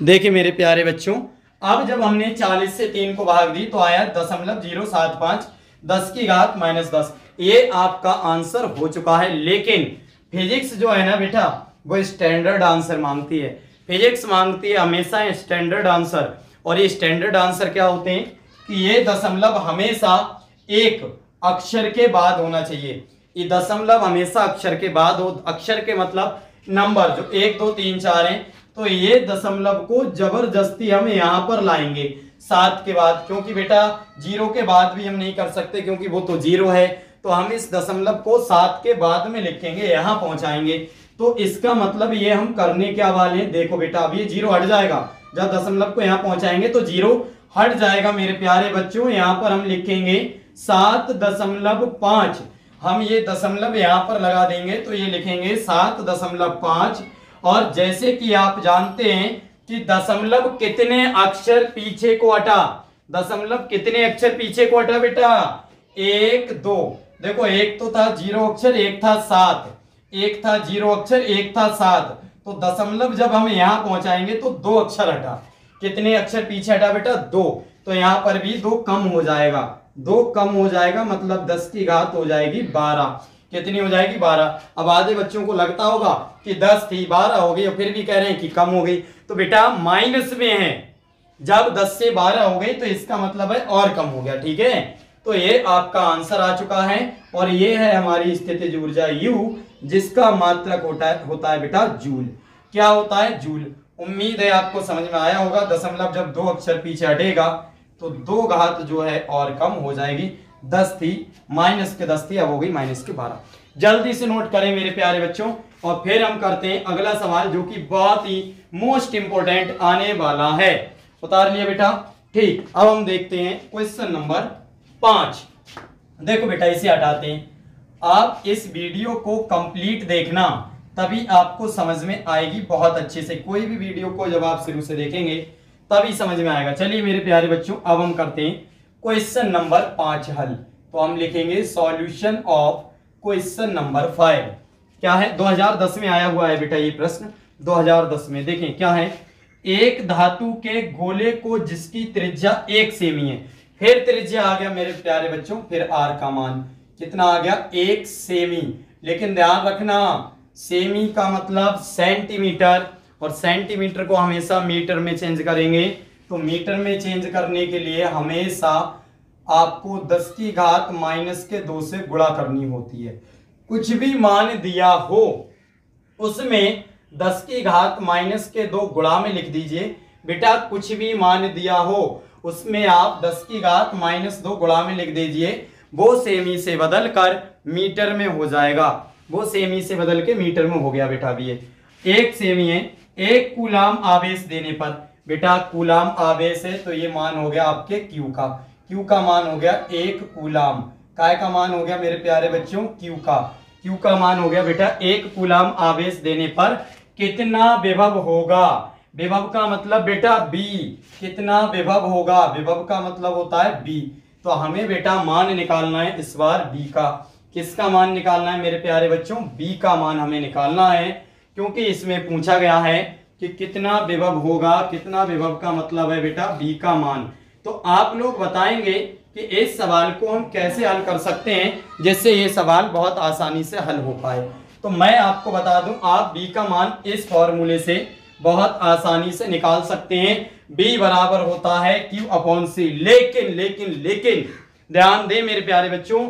देखिए मेरे प्यारे बच्चों, अब जब हमने 40 से 3 को भाग दी तो आया 0.075, 10 की घात माइनस 10। ये आपका आंसर हो चुका है। लेकिन फिजिक्स जो है ना बेटा, वो स्टैंडर्ड आंसर मांगती है। फिजिक्स मांगती है हमेशा स्टैंडर्ड आंसर, और ये स्टैंडर्ड आंसर क्या होते हैं कि ये दशमलव हमेशा एक अक्षर के बाद होना चाहिए। ये दशमलव हमेशा अक्षर के बाद हो। अक्षर के मतलब नंबर जो 1 2 3 4 हैं, तो ये दशमलव को जबरदस्ती हम यहां पर लाएंगे 7 के बाद, क्योंकि बेटा 0 के बाद भी हम नहीं कर सकते क्योंकि वो तो 0 है। तो हम इस दशमलव को 7 के बाद में लिखेंगे, यहां पहुंचाएंगे। तो इसका मतलब ये हम करने क्या वाले हैं, देखो बेटा अब ये 0 हट जाएगा, जब दशमलव को यहां पहुंचाएंगे तो 0 हट जाएगा मेरे प्यारे बच्चों। यहां पर हम लिखेंगे 7.5। हम ये दशमलव यहां पर लगा देंगे तो ये लिखेंगे 7.5। और जैसे कि आप जानते हैं कि दशमलव कितने अक्षर पीछे को हटा, दशमलव कितने अक्षर पीछे को हटा बेटा? 1 2। देखो एक तो था 0 अक्षर, एक था 7, एक था 0 अक्षर, एक था 7। तो दशमलव जब हम यहां पहुंचाएंगे तो 2 अक्षर हटा। कितने अक्षर पीछे हटा बेटा? 2। तो यहां पर भी 2 कम हो जाएगा, 2 कम हो जाएगा, मतलब 10 की घात हो जाएगी 12। कितनी हो जाएगी 12। अब आधे बच्चों को लगता होगा कि 10 थी 12 हो गई और फिर भी कह रहे हैं कि कम हो गई, तो बेटा माइनस में है, जब 10 से 12 हो गई तो इसका मतलब है और कम हो गया। ठीक है, तो ये आपका आंसर आ चुका है और ये है हमारी स्थितिज ऊर्जा U, जिसका मात्रक होता है बेटा जूल। क्या होता है? जूल। उम्मीद है आपको समझ में आया होगा। दशमलव जब 2 अक्षर पीछे हटेगा तो 2 घात जो है और कम हो जाएगी। 10 थी, माइनस के 10 थी, अब हो गई माइनस के 12। जल्दी से नोट करें मेरे प्यारे बच्चों, और फिर हम करते हैं अगला सवाल जो कि बहुत ही मोस्ट इंपोर्टेंट आने वाला है। उतार लिया बेटा? ठीक, अब हम देखते हैं क्वेश्चन नंबर 5। देखो बेटा, इसे हटाते हैं। आप इस वीडियो को कंप्लीट देखना, तभी आपको समझ में आएगी बहुत अच्छे से। कोई भी वीडियो को जब आप शुरू से देखेंगे तभी समझ में आएगा। चलिए मेरे प्यारे बच्चों, अब हम करते हैं क्वेश्चन नंबर 5 हल। तो हम लिखेंगे सॉल्यूशन ऑफ क्वेश्चन नंबर 5। क्या है? 2010 में आया हुआ है बेटा ये प्रश्न। 2010 में देखें क्या है। एक धातु के गोले को जिसकी त्रिज्या 1 सेमी है, फिर त्रिज्या आ गया मेरे प्यारे बच्चों, फिर आर का मान कितना आ गया? 1 सेमी। लेकिन ध्यान रखना, सेमी का मतलब सेंटीमीटर, और सेंटीमीटर को हमेशा मीटर में चेंज करेंगे। तो मीटर में चेंज करने के लिए हमेशा आपको 10 की घात -2 से गुणा करनी होती है। कुछ भी मान दिया हो उसमें 10 की घात -2 गुणा में लिख दीजिए बेटा। कुछ भी मान दिया हो उसमें आप 10 की घात -2 गुणा में लिख दीजिए। वो सेमी से बदल कर मीटर में हो जाएगा। वो सेमी से बदल के मीटर में हो गया बेटा। अभी ये 1 सेमी है। 1 कूलाम आवेश देने पर बेटा, कूलाम आवेश है तो ये मान हो गया आपके क्यू का। क्यू का मान हो गया 1 कूलाम। काय का मान हो गया मेरे प्यारे बच्चों? क्यू का। क्यू का मान हो गया बेटा 1 कूलाम आवेश देने पर कितना विभव होगा? विभव का मतलब बेटा बी। कितना विभव होगा? विभव का मतलब होता है बी। तो हमें बेटा मान निकालना है इस बार बी का। किसका मान निकालना है मेरे प्यारे बच्चों? बी का मान हमें निकालना है, क्योंकि इसमें पूछा गया है कि कितना विभव होगा। कितना विभव का मतलब है बेटा बी का मान। तो आप लोग बताएंगे कि इस सवाल को हम कैसे हल कर सकते हैं जिससे ये सवाल बहुत आसानी से हल हो पाए। तो मैं आपको बता दूं, आप बी का मान इस फॉर्मूले से बहुत आसानी से निकाल सकते हैं। बी बराबर होता है Q/C। लेकिन ध्यान दें मेरे प्यारे बच्चों,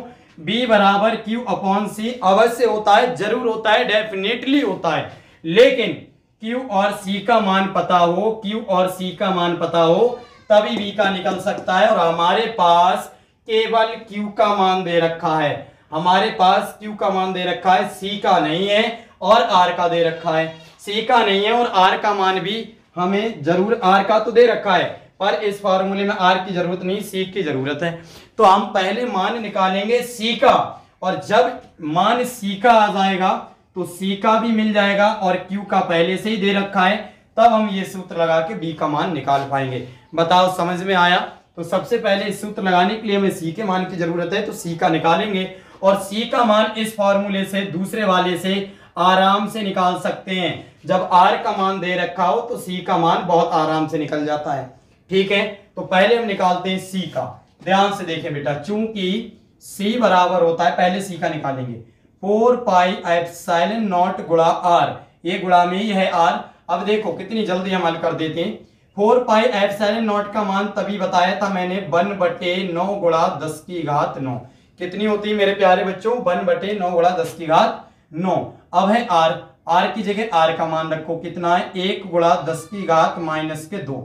B बराबर Q/C अवश्य होता है, जरूर होता है, डेफिनेटली होता है। लेकिन Q और C का मान पता हो, Q और C का मान पता हो तभी B का निकल सकता है। और हमारे पास केवल Q का मान दे रखा है। हमारे पास Q का मान दे रखा है, C का नहीं है, और R का दे रखा है। C का नहीं है और R का मान भी हमें जरूर, R का तो दे रखा है पर इस फॉर्मूले में R की जरूरत नहीं, C की जरूरत है। तो हम पहले मान निकालेंगे C का, और जब मान C का आ जाएगा तो C का भी मिल जाएगा और Q का पहले से ही दे रखा है, तब हम ये सूत्र लगा के B का मान निकाल पाएंगे। बताओ समझ में आया? तो सबसे पहले इस सूत्र लगाने के लिए हमें C के मान की जरूरत है, तो C का निकालेंगे और C का मान इस फॉर्मूले से दूसरे वाले से आराम से निकाल सकते हैं। जब R का मान दे रखा हो तो C का मान बहुत आराम से निकल जाता है। ठीक है, तो पहले हम निकालते हैं C का। ध्यान से देखें बेटा, चूंकि C बराबर होता है, पहले C का निकालेंगे 4πε0 गुणा R। ये गुणा में ही है R। अब देखो कितनी जल्दी हम हल कर देते हैं। 4πε0 का मान तभी बताया था मैंने 1/9 गुणा 10 की घात 9। कितनी होती है मेरे प्यारे बच्चों? 1/9 गुणा 10 की घात 9। अब है R। R की जगह R का मान रखो, कितना है? 1 गुणा 10 की घात -2।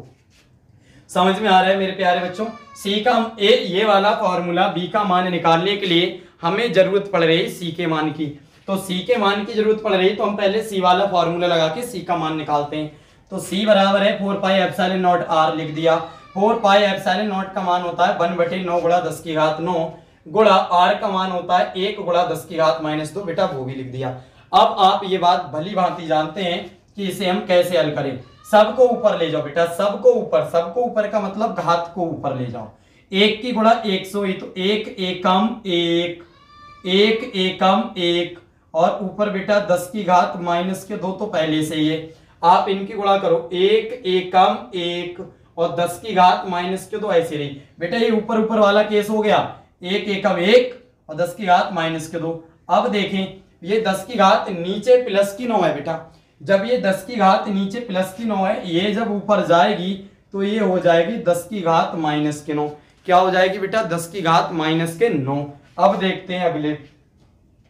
समझ में आ रहा है मेरे प्यारे बच्चों? C का ये वाला फॉर्मूला B का मान निकालने के लिए हमें जरूरत पड़ रही है C के मान की। तो C के मान की जरूरत पड़ रही है तो हम पहले C वाला फॉर्मूला लगा के C का मान निकालते हैं। तो C बराबर है 4πε0 R लिख दिया। 4πε0 का मान होता है 1/9 गुणा 10 की घात 9 गुणा R का मान होता है 1 गुणा 10 की घात -2। बेटा वो भी लिख दिया। अब आप ये बात भली भांति जानते हैं कि इसे हम कैसे हल करें। सबको ऊपर ले जाओ बेटा, सबको ऊपर। सबको ऊपर का मतलब घात को ऊपर ले जाओ। 1 की गुणा 100 ही, तो 1 एकम 1, 1 एकम 1, और ऊपर बेटा 10 की घात -2 तो पहले से ही है। आप इनकी गुणा करो, 1 एकम 1 और 10 की घात -2 ऐसे रही। बेटा ये ऊपर वाला केस हो गया, 1 एकम 1 और 10 की घात -2। अब देखें ये 10 की घात नीचे प्लस की 9 है बेटा। जब ये 10 की घात नीचे प्लस की 9 है, ये जब ऊपर जाएगी तो ये हो जाएगी 10 की घात माइनस के 9। क्या हो जाएगी बेटा? 10 की घात माइनस के 9। अब देखते हैं अगले,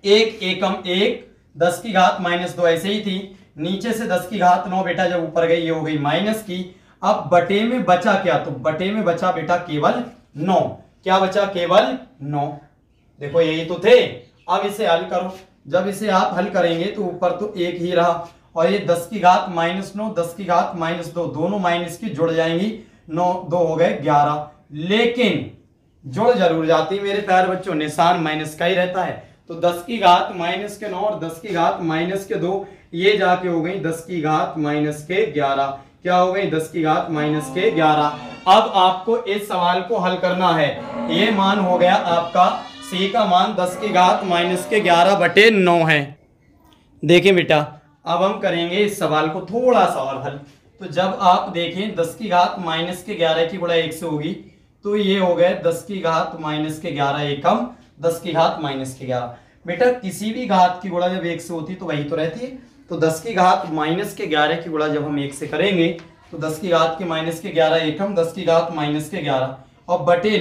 एक एकम एक, 10 की घात माइनस 2 ऐसे ही थी, नीचे से 10 की घात 9 बेटा जब ऊपर गई ये हो गई माइनस की। अब बटे में बचा क्या? तो बटे में बचा बेटा केवल 9। क्या बचा? केवल 9। देखो यही तो थे। अब इसे हल करो। जब इसे आप हल करेंगे तो ऊपर तो एक ही रहा, और ये 10 की घात माइनस 9, 10 की घात माइनस 2, दोनों माइनस की जुड़ जाएंगी, 9 2 हो गए 11। लेकिन जुड़ जरूर जाती मेरे प्यारे बच्चों, निशान माइनस का ही रहता है। तो 10 की घात माइनस के 9 और 10 की घात माइनस के 2, ये जाके हो गई 10 की घात माइनस के 11। क्या हो गई? 10 की घात माइनस के 11। अब आपको इस सवाल को हल करना है। ये मान हो गया आपका, सी का मान 10 की घात माइनस के 11 बटे 9 है। देखें बेटा, अब हम करेंगे इस सवाल को थोड़ा सा और हल। तो जब आप देखें 10 की घात माइनस के 11 की गुणा 1 से होगी, तो ये हो गए 10 की घात माइनस के 11 एकम 10 की घात माइनस के 11। बेटा किसी भी घात की गुणा जब 1 से होती तो वही तो रहती है। तो 10 की घात माइनस के 11 की गुणा जब हम 1 से करेंगे तो 10 की घात के माइनस के 11 एकम 10 की घात माइनस के 11 और बटे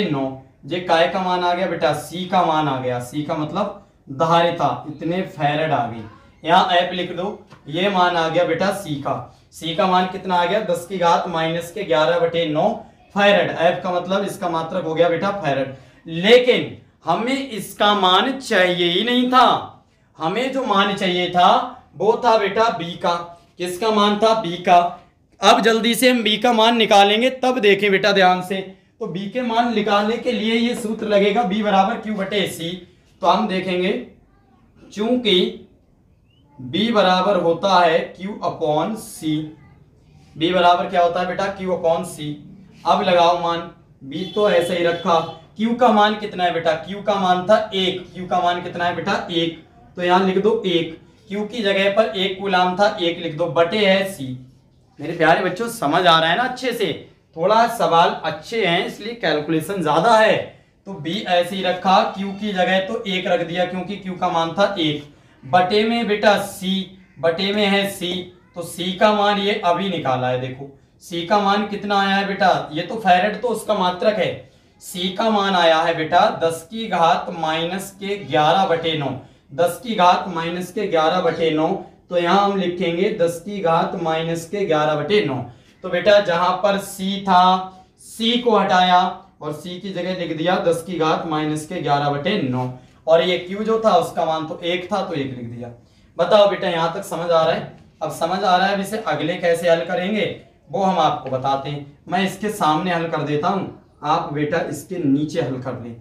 9। ये काय का मान आ गया बेटा? सी का मान आ गया। सी का मतलब धारिता, इतने फैरेड आ गई। यहाँ एफ लिख दो। ये मान आ गया बेटा सी का। सी का मान कितना आ गया? 10 की घात माइनस के 11 बटे 9 फैरेड। एफ का मतलब इसका मात्रक हो गया बेटा फैरेड। लेकिन हमें इसका मान चाहिए ही नहीं था। हमें जो मान चाहिए था वो था बेटा बी का। किसका मान था? बी का। अब जल्दी से हम बी का मान निकालेंगे, तब देखें बेटा ध्यान से। तो बी के मान निकालने के लिए ये सूत्र लगेगा बी बराबर क्यू बटे सी। तो हम देखेंगे, चूंकि बी बराबर होता है क्यू अपॉन सी। बी बराबर क्या होता है बेटा? क्यू अपॉन सी। अब लगाओ मान। बी तो ऐसे ही रखा। क्यू का मान कितना है बेटा? क्यू का मान था 1। क्यू का मान कितना है बेटा? 1। तो यहां लिख दो 1। क्यू की जगह पर 1 कूलाम था, 1 लिख दो, बटे है सी। मेरे प्यारे बच्चों समझ आ रहा है ना अच्छे से? थोड़ा सवाल अच्छे हैं इसलिए कैलकुलेशन ज्यादा है। तो बी ऐसे ही रखा, क्यू की जगह तो 1 रख दिया क्योंकि क्यू का मान था 1, बटे में बेटा सी, बटे में है सी। तो सी का मान ये अभी निकाला है। देखो सी का मान कितना आया है बेटा? ये तो फैरेड तो उसका मात्रक है। सी का मान आया है बेटा 10 की घात माइनस के 11 बटे 9। 10 की घात माइनस के 11 बटे 9। तो यहां हम लिखेंगे 10 की घात माइनस के 11 बटे 9। तो बेटा जहां पर सी था, सी को हटाया और सी की जगह लिख दिया 10 की घात माइनस के 11 बटे 9। और ये क्यू जो था उसका मान तो 1 था तो 1 लिख दिया। बताओ बेटा यहां तक समझ आ रहा है? अब समझ आ रहा है। अब इसे अगले कैसे हल करेंगे वो हम आपको बताते हैं। मैं इसके सामने हल कर देता हूं, आप बेटा इसके नीचे हल कर लें।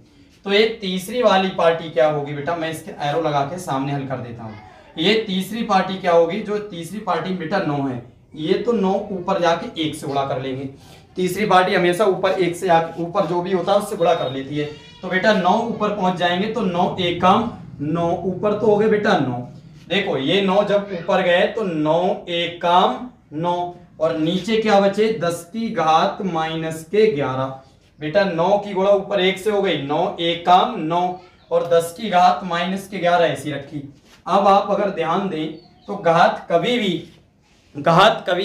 तो ये तीसरी वाली पार्टी क्या होगी बेटा? मैं इसके एरो लगा के सामने हल कर देता हूं। ये तीसरी पार्टी क्या होगी? जो तीसरी पार्टी बेटा 9 है, ये तो 9 ऊपर जाके 1 से गुणा कर लेंगे। तीसरी पार्टी हमेशा ऊपर 1 से जाके, ऊपर जो भी होता है उससे गुणा कर लेती है। तो बेटा 9 ऊपर पहुंच जाएंगे तो 9 एकम 9, ऊपर तो हो गए बेटा 9। देखो ये 9 जब ऊपर गए तो 9 एकम 9 और नीचे क्या बचे? 10 की घात माइनस के 11। बेटा 9 की गुणा ऊपर 1 से हो गई, 9 एकम 9 और 10 की घात माइनस के 11 ऐसी रखी। अब आप अगर ध्यान दें तो घात कभी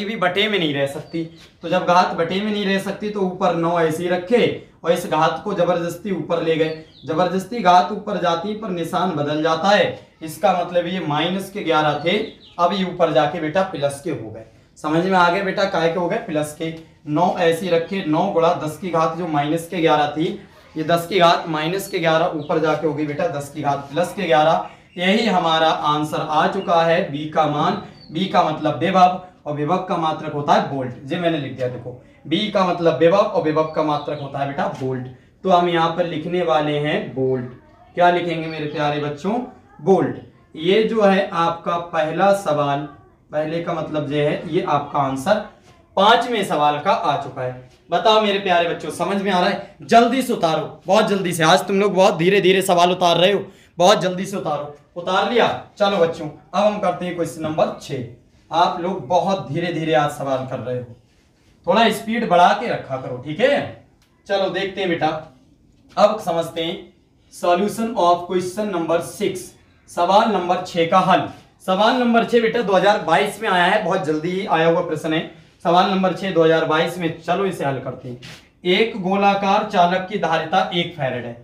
भी बटे में नहीं रह सकती। तो जब घात बटे में नहीं रह सकती तो ऊपर 9 ऐसे ही रखे और इस घात को जबरदस्ती ऊपर ले गए। जबरदस्ती घात ऊपर जाती पर निशान बदल जाता है। इसका मतलब ये माइनस के 11 थे, अब ये ऊपर जाके बेटा प्लस के हो गए। समझ में आ गए बेटा? काय के हो गए? प्लस के। 9 ऐसे रखे, 9 गुणा 10 की घात जो माइनस के 11 थी, ये 10 की घात माइनस के 11 ऊपर जाके हो गई बेटा 10 की घात प्लस के 11। यही हमारा आंसर आ चुका है। बी का मान, बी का मतलब विभव और विभव का मात्रक होता है वोल्ट। जे मैंने लिख दिया, देखो बी का मतलब विभव और विभव का मात्रक होता है बेटा वोल्ट। तो हम यहाँ पर लिखने वाले हैं वोल्ट। क्या लिखेंगे मेरे प्यारे बच्चों? वोल्ट। ये जो है आपका पहला सवाल, पहले का मतलब जो है ये आपका आंसर 5वें सवाल का आ चुका है। बताओ मेरे प्यारे बच्चों समझ में आ रहा है? जल्दी से उतारो, बहुत जल्दी से। आज तुम लोग बहुत धीरे धीरे सवाल उतार रहे हो, बहुत जल्दी से उतारो। उतार लिया? चलो बच्चों अब हम करते हैं क्वेश्चन नंबर 6। आप लोग बहुत धीरे धीरे आज सवाल कर रहे हो, थोड़ा स्पीड बढ़ा के रखा करो, ठीक है? चलो देखते हैं बेटा। अब समझते हैं सॉल्यूशन ऑफ क्वेश्चन नंबर 6, सवाल नंबर 6 का हल। सवाल नंबर 6 बेटा 2022 में आया है, बहुत जल्दी ही आया हुआ प्रश्न है। सवाल नंबर 6 2022 में, चलो इसे हल करते हैं। एक गोलाकार चालक की धारिता 1 फैरेड है।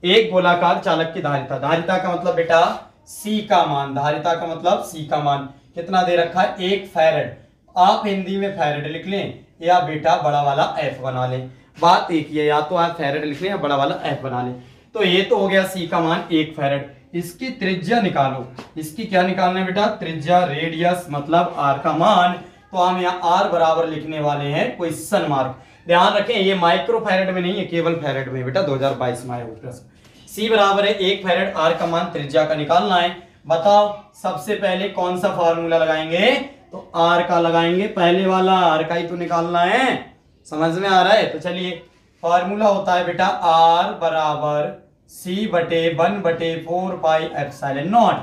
एक गोलाकार चालक की धारिता, धारिता का मतलब बेटा सी का मान, धारिता का मतलब सी का मान कितना दे रखा है 1 फैरेड। आप हिंदी में फैरेड लिख लें या बेटा बड़ा वाला एफ बना लें, बात एक ही है, या तो आप फैरेड लिख लें या बड़ा वाला एफ बना लें। तो ये तो हो गया सी का मान 1 फैरेड। इसकी त्रिज्या निकालो, इसकी क्या निकालना है बेटा, त्रिज्या, रेडियस मतलब आर का मान। तो हम यहाँ आर बराबर लिखने वाले हैं क्वेश्चन मार्क। ध्यान रखें ये माइक्रो फैरेड में नहीं है, केवल फैरेड में बेटा 2022 में आया हुआ प्रश्न। सी बराबर है 1 फैरेड, आर का मान त्रिज्या का निकालना है। बताओ सबसे पहले कौन सा फार्मूला लगाएंगे, तो आर का लगाएंगे, पहले वाला आर का ही तो निकालना है, समझ में आ रहा है। तो चलिए फार्मूला होता है बेटा आर बराबर सी बटे 1/4 पाई एप्सिलॉन नॉट।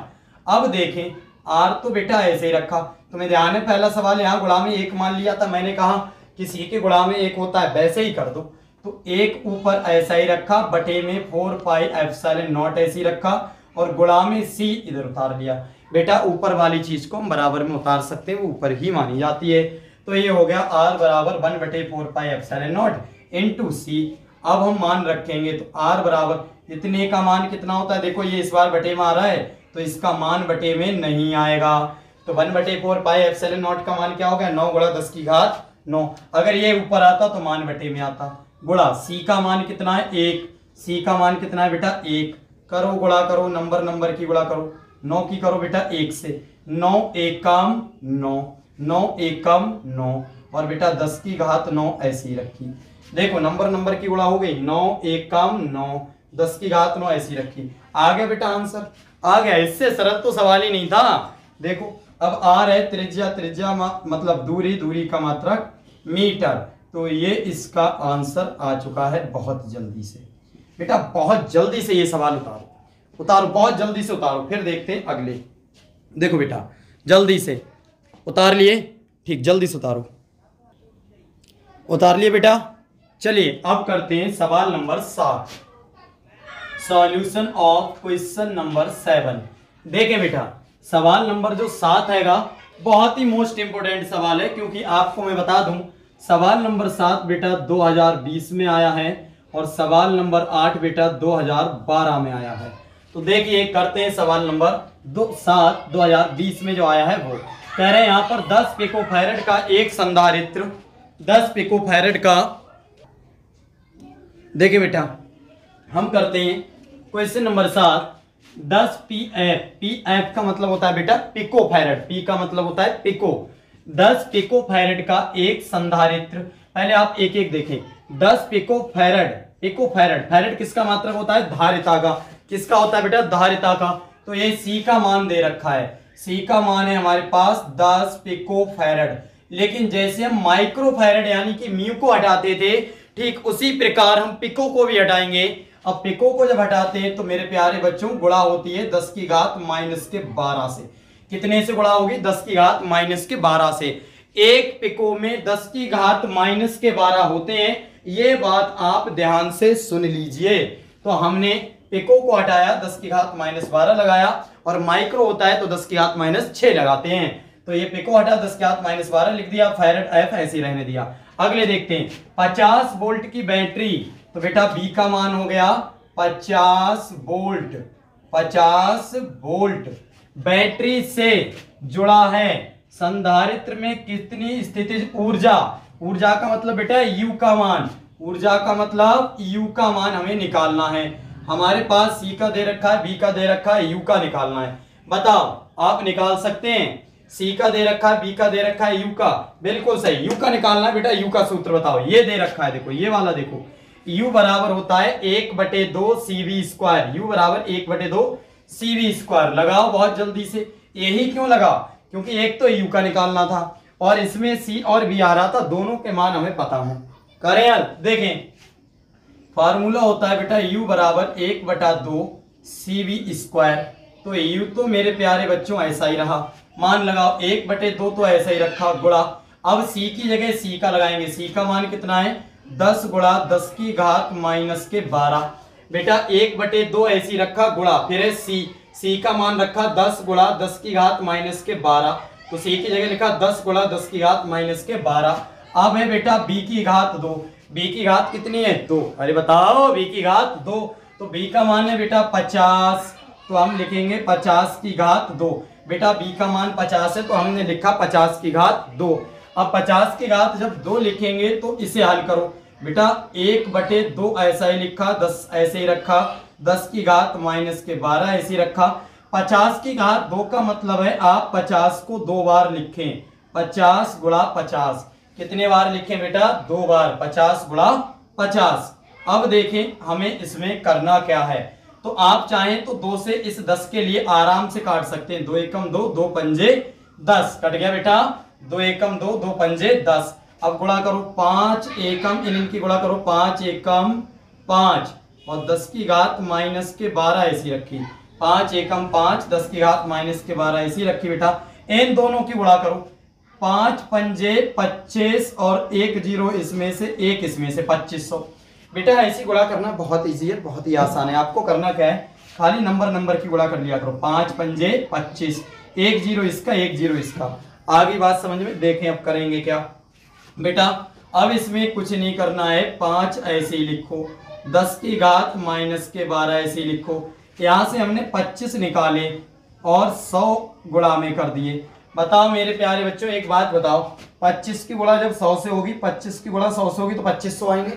अब देखें आर तो बेटा ऐसे ही रखा, तुम्हें ध्यान है पहला सवाल यहाँ गुणा में 1 मान लिया था, मैंने कहा किसी के गुणा में 1 होता है वैसे ही कर दो। तो 1 ऊपर ऐसा ही रखा, बटे में 4 पाई एप्सिलॉन नॉट ऐसे ही रखा, और गुणा में सी इधर उतार लिया। बेटा ऊपर वाली चीज को हम बराबर में उतार सकते हैं, वो ऊपर ही मानी जाती है। तो ये हो गया आर बराबर 1/4 पाई एप्सिलॉन नॉट इंटू सी। अब हम मान रखेंगे तो आर बराबर इतने का मान कितना होता है, देखो ये इस बार बटे में आ रहा है तो इसका मान बटे में नहीं आएगा। तो 1/4 पाई एप्सिलॉन नॉट का मान क्या हो गया, 9 गुणा 10 की घात 9। अगर ये ऊपर आता तो मान बटे में आता। गुणा सी का मान कितना है 1, सी का मान कितना है बेटा 1, करो गुणा करो, नंबर की गुणा करो, 9 की करो बेटा 1 से, 9 1 कम 9, 9 1 कम 9, और बेटा 10 की घात 9 ऐसी रखी। देखो नंबर की गुणा हो गई, 9 1 कम 9, 10 की घात 9 ऐसी रखी। आ गया बेटा आंसर, आ गया। इससे सरल तो सवाल ही नहीं था। देखो अब आर है त्रिज्या, त्रिज्या मतलब दूरी, दूरी का मात्रक मीटर। तो ये इसका आंसर आ चुका है बहुत जल्दी से। बेटा बहुत जल्दी से ये सवाल उतारो, उतारो बहुत जल्दी से उतारो, फिर देखते हैं अगले। देखो बेटा जल्दी से उतार लिए, ठीक जल्दी से उतारो, उतार लिए बेटा। चलिए अब करते हैं सवाल number 7, solution of question number 7। देखें बेटा सवाल नंबर जो 7 हैगा बहुत ही मोस्ट इंपोर्टेंट सवाल है, क्योंकि आपको मैं बता दूं सवाल नंबर 7 बेटा 2020 में आया है और सवाल नंबर 8 बेटा 2012 में आया है। तो देखिए करते हैं सवाल नंबर 7 2020 में जो आया है वो कह रहे हैं यहाँ पर 10 पिको फैरेड का एक संधारित्र, 10 पिको फैरेड का। देखिए बेटा हम करते हैं क्वेश्चन नंबर 7, 10 पीएफ, पीएफ का मतलब होता है बेटा पिको फैरेड, पी का मतलब होता है पिको। 10 पिको फैरेड का एक संधारित्र, पहले आप एक एक देखें। 10 picofarad, picofarad, farad किसका मात्रक होता है, धारिता का। किसका होता है बेटा, धारिता का। तो ये सी का मान दे रखा है, सी का मान है हमारे पास 10 पिको फैरेड। लेकिन जैसे हम माइक्रो फैरेड यानी कि म्यू को हटाते थे, ठीक उसी प्रकार हम पिको को भी हटाएंगे। अब पिको को जब हटाते हैं तो मेरे प्यारे बच्चों गुणा होती है 10 की घात -12 से। कितने से गुणा होगी, 10 की घात -12 से। एक पिको में 10 की घात -12 होते हैं, ये बात आप ध्यान से सुन लीजिए। तो हमने पिको को हटाया, 10 की घात -12 लगाया, और माइक्रो होता है तो 10 की घात -6 लगाते हैं। तो ये पिको हटा 10 की घात -12 लिख दिया, फैरेड एफ ऐसे रहने दिया। अगले देखते हैं 50 वोल्ट की बैटरी। तो बेटा बी का मान हो गया 50 वोल्ट, 50 वोल्ट बैटरी से जुड़ा है। संधारित्र में कितनी स्थितिज ऊर्जा, ऊर्जा का मतलब बेटा यू का मान, ऊर्जा का मतलब यू का मान हमें निकालना है। हमारे पास सी का दे रखा है, बी का दे रखा है, यू का निकालना है। बताओ आप निकाल सकते हैं, सी का दे रखा है, बी का दे रखा है, यू का, बिल्कुल सही यू का निकालना है बेटा। यू का सूत्र बताओ, ये दे रखा है देखो, ये वाला देखो, u बराबर होता है 1/2 CV स्क्वायर, u बराबर 1/2 CV स्क्वायर। लगाओ बहुत जल्दी से। यही क्यों लगा, क्योंकि एक तो u का निकालना था और इसमें c और b आ रहा था, दोनों के मान हमें पता हो। करें यार, देखें फार्मूला होता है बेटा u बराबर 1/2 CV स्क्वायर। तो u तो मेरे प्यारे बच्चों ऐसा ही रहा, मान लगाओ 1/2 तो ऐसा ही रखा, गुणा। अब c की जगह c का लगाएंगे, c का मान कितना है 10 गुणा 10 की घात -12। बेटा 1/2 ऐसी रखा गुणा, फिर है सी का मान रखा 10 गुणा 10 की घात माइनस के 12, तो सी की जगह लिखा 10 गुणा 10 की घात माइनस के 12। अब है बेटा b की घात 2, b की घात कितनी है 2, अरे बताओ b की घात 2, तो b का मान है बेटा 50, तो हम लिखेंगे 50 की घात 2। बेटा b का मान 50 है तो हमने लिखा 50 की घात 2। अब 50 की घात जब 2 लिखेंगे तो इसे हल करो। बेटा 1/2 ऐसा ही लिखा, 10 ऐसे ही रखा, 10 की घात माइनस के 12 ऐसे ही रखा। 50 की घात 2 का मतलब है आप 50 को 2 बार लिखें, 50 गुणा 50, कितने बार लिखें बेटा 2 बार, 50 गुणा 50। अब देखें हमें इसमें करना क्या है, तो आप चाहें तो 2 से इस 10 के लिए आराम से काट सकते हैं, 2 एकम 2, 2 पंजे 10, कट गया बेटा, 2 एकम 2, 2 पंजे 10। अब गुणा करो 5 एकम इनकी गुणा करो, 5 एकम 5 और 10 की घात माइनस के 12 ऐसी रखी, 5 एकम 5, 10 की घात माइनस के 12 ऐसी रखी। बेटा इन दोनों की गुणा करो, 5 पंजे 25 और 1 0 इसमें से 1 इसमें से 2500। बेटा ऐसी गुणा करना बहुत इजी है, बहुत ही आसान है। आपको करना क्या है, खाली नंबर की गुणा कर लिया करो, 5 पंजे 25, 1 0 इसका 1 0 इसका। आगे बात समझ में, देखें अब करेंगे क्या। बेटा अब इसमें कुछ नहीं करना है, 5 ऐसे ही लिखो, 10 की घात माइनस के 12 ऐसे ही लिखो। यहां से हमने 25 निकाले और 100 गुणा में कर दिए। बताओ मेरे प्यारे बच्चों एक बात बताओ, 25 की गुणा जब 100 से होगी, 25 की गुणा 100 से होगी तो 2500 आएंगे,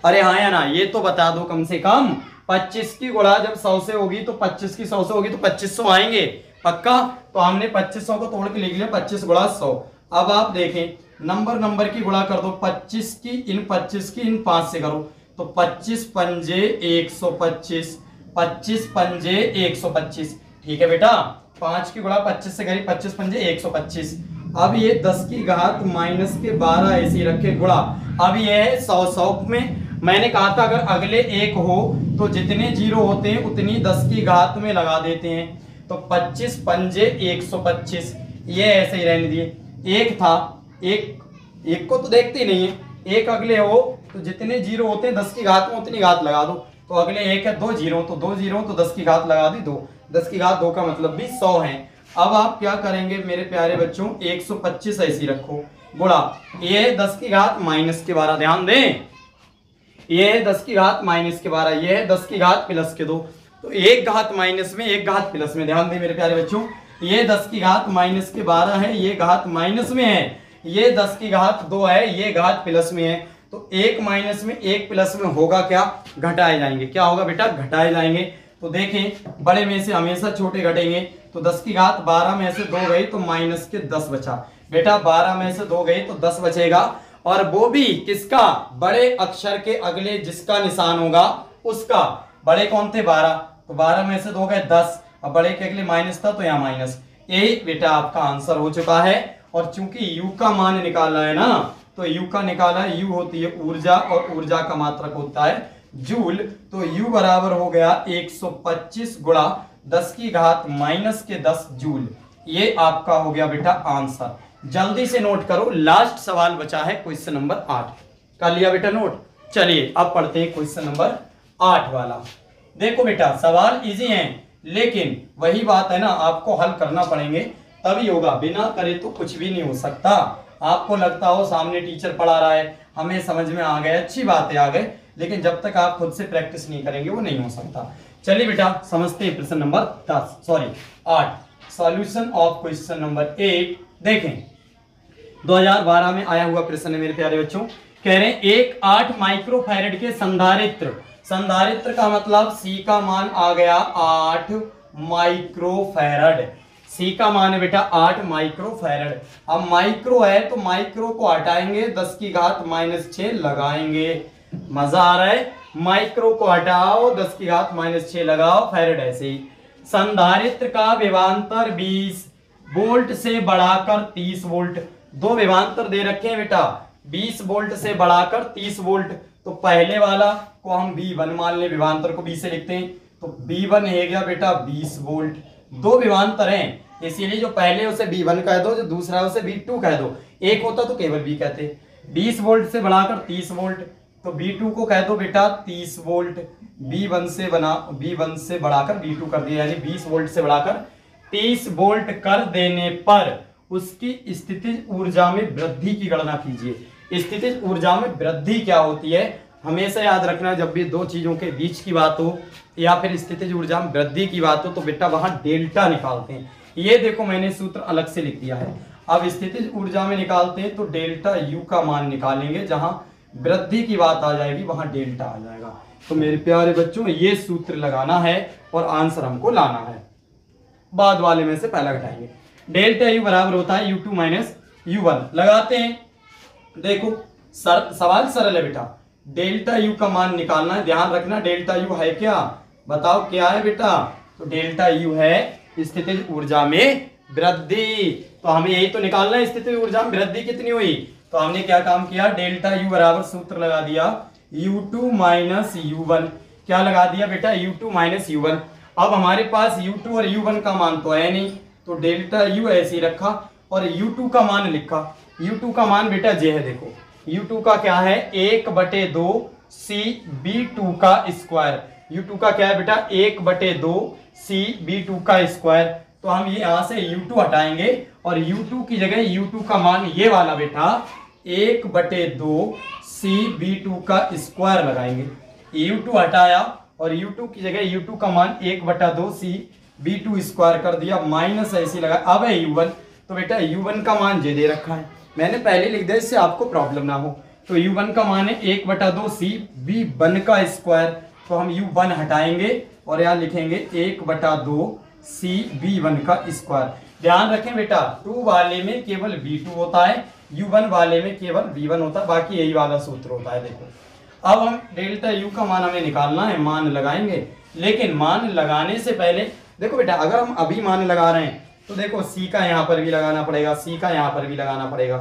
अरे हाँ या ना, ये तो बता दो कम से कम। 25 की गुणा जब 100 से होगी तो 25 की 100 से होगी तो 2500 आएंगे, पक्का। तो हमने 2500 को तोड़ के लिख लिया, 25 गुणा 100। अब आप देखें नंबर की गुणा कर दो, 25 की इन 5 से करो, तो 25 पंजे 125, 25 पंजे 125, ठीक है बेटा। 5 की गुणा 25 से करी, 25 पंजे 125। अब ये 10 की घात माइनस के 12 ऐसी रखे गुणा। अब ये है 100 में मैंने कहा था अगर अगले एक हो तो जितने जीरो होते हैं उतनी 10 की घात में लगा देते हैं, तो 25 पंजे 125, ये ऐसे ही रहने दिए। एक था, एक को तो देखते ही नहीं है, एक अगले हो तो जितने जीरो होते हैं 10 की घात में उतनी घात लगा दो, तो अगले एक है 2 जीरो, तो 2 जीरो तो 10 की घात लगा दी 2, 10 की घात 2 का मतलब भी 100 है। अब आप क्या करेंगे मेरे प्यारे बच्चों, 125 ऐसी रखो गुणा, ये 10 की घात माइनस के 12, ध्यान दें ये है 10 की घात माइनस के 12, ये है 10 की घात प्लस के 2, तो एक घात माइनस में एक घात प्लस में, ध्यान दें मेरे प्यारे बच्चों, ये 10 की घात माइनस के 12 है, ये घात माइनस में है, ये 10 की घात 2 है, ये घात प्लस में है, तो एक माइनस में एक प्लस में होगा क्या, घटाए जाएंगे। क्या होगा बेटा, घटाए जाएंगे। तो देखें बड़े में से हमेशा छोटे घटेंगे, तो 10 की घात 12 में से 2 गई तो माइनस के 10 बचा, बेटा 12 में से 2 गई तो 10 बचेगा, और वो भी किसका, बड़े अक्षर के अगले जिसका निशान होगा उसका। बड़े कौन थे 12, तो 12 में से 2 गए 10, अब बड़े के अगले माइनस था तो यहाँ माइनस, यही बेटा आपका आंसर हो चुका है। और चूंकि u का मान निकाला है ना, तो u का निकाला है, u होती है ऊर्जा और ऊर्जा का मात्रक होता है जूल, तो u बराबर हो गया 125 गुणा 10 की घात माइनस के 10 जूल। ये आपका हो गया बेटा आंसर। जल्दी से नोट करो, लास्ट सवाल बचा है क्वेश्चन नंबर 8, कर लिया बेटा नोट। चलिए अब पढ़ते हैं क्वेश्चन नंबर 8 वाला। देखो बेटा सवाल इजी हैं, लेकिन वही बात है ना, आपको हल करना पड़ेंगे तभी होगा, बिना करे तो कुछ भी नहीं हो सकता। आपको लगता हो सामने टीचर पढ़ा रहा है, हमें समझ में आ गए, अच्छी बात है आ गए, लेकिन जब तक आप खुद से प्रैक्टिस नहीं करेंगे वो नहीं हो सकता। चलिए बेटा समझते हैं प्रश्न number 8, solution of question number 8। देखें 2012 में आया हुआ प्रश्न है मेरे प्यारे बच्चों। कह रहे हैं एक 8 माइक्रोफैरड के संधारित्र का मतलब सी का मान आ गया 8 माइक्रोफैरड, सी का मान है बेटा 8 माइक्रोफैरड। अब माइक्रो है तो माइक्रो को हटाएंगे, 10 की घात माइनस 6 लगाएंगे, मजा आ रहा है, माइक्रो को हटाओ 10 की घात माइनस 6 लगाओ, फैरड ऐसे ही। संधारित्र का विभवांतर 20 वोल्ट से बढ़ाकर 30 वोल्ट, दो विभवांतर दे रखे हैं बेटा, 20 वोल्ट से बढ़ाकर 30 वोल्ट, तो पहले वाला को हम V1 मान ले, विभवांतर को 20 से लिखते हैं, तो V1 है गया बेटा 20 वोल्ट। दो विभवांतर हैं इसीलिए जो पहले उसे V1 कह दो, जो दूसरा उसे V2 कह दो, एक होता तो केवल V कहते। 20 वोल्ट से बढ़ाकर 30 वोल्ट, तो B2 को कह दो बेटा 30 वोल्ट, B1 से बढ़ाकर B2 कर दिया, यानी 20 वोल्ट से बढ़ाकर 30 वोल्ट कर देने पर उसकी स्थितिज ऊर्जा में वृद्धि की गणना कीजिए। स्थितिज ऊर्जा में वृद्धि क्या होती है, हमेशा याद रखना, जब भी दो चीजों के बीच की बात हो या फिर स्थितिज ऊर्जा में वृद्धि की बात हो तो बेटा वहां डेल्टा निकालते हैं। ये देखो मैंने सूत्र अलग से लिख दिया है। अब स्थितिज ऊर्जा में निकालते हैं तो डेल्टा यू का मान निकालेंगे, जहां वृद्धि की बात आ जाएगी वहां डेल्टा आ जाएगा। तो मेरे प्यारे बच्चों ये सूत्र लगाना है और आंसर हमको लाना है। बाद वाले में से पहला घटाएंगे। डेल्टा यू बराबर होता है U2 माइनस U1। लगाते हैं। देखो सवाल सरल है बेटा, डेल्टा यू का मान निकालना है। ध्यान रखना डेल्टा यू है क्या, बताओ क्या है बेटा, तो डेल्टा यू है स्थितिज ऊर्जा में वृद्धि। तो हमें यही तो निकालना है, स्थितिज ऊर्जा में वृद्धि कितनी हुई। तो हमने क्या काम किया, डेल्टा यू बराबर सूत्र लगा दिया U2 माइनस U1। क्या लगा दिया बेटा, U2 माइनस U1। अब हमारे पास U2 और U1 का मान तो है नहीं, तो डेल्टा यू ऐसे ही रखा और U2 का मान लिखा। U2 का मान बेटा जे है, देखो U2 का क्या है 1/2 CB2 का स्क्वायर। U2 का क्या है बेटा 1/2 CB2 का स्क्वायर। तो हम ये यहां से U2 हटाएंगे और U2 की जगह U2 का मान ये वाला बेटा 1/2 CB2 का स्क्वायर लगाएंगे। U2 हटाया और U2 की जगह U2 का मान 1/2 CB2 स्क्वायर कर दिया, माइनस ऐसी लगा। अब है U1, तो बेटा U1 का मान जे दे रखा है, मैंने पहले लिख दिया इससे आपको प्रॉब्लम ना हो। तो U1 का मान है 1/2 CB1 का स्क्वायर। तो हम U1 हटाएंगे और यहाँ लिखेंगे 1/2 CB1 का स्क्वायर। ध्यान रखें बेटा 2 वाले में केवल V2 होता है, U1 वाले में केवल V1 होता है, बाकी यही वाला सूत्र होता है। देखो अब हम डेल्टा यू का मान हमें निकालना है, मान लगाएंगे। लेकिन मान लगाने से पहले देखो बेटा, अगर हम अभी मान लगा रहे हैं तो देखो C का यहाँ पर भी लगाना पड़ेगा, C का यहाँ पर भी लगाना पड़ेगा।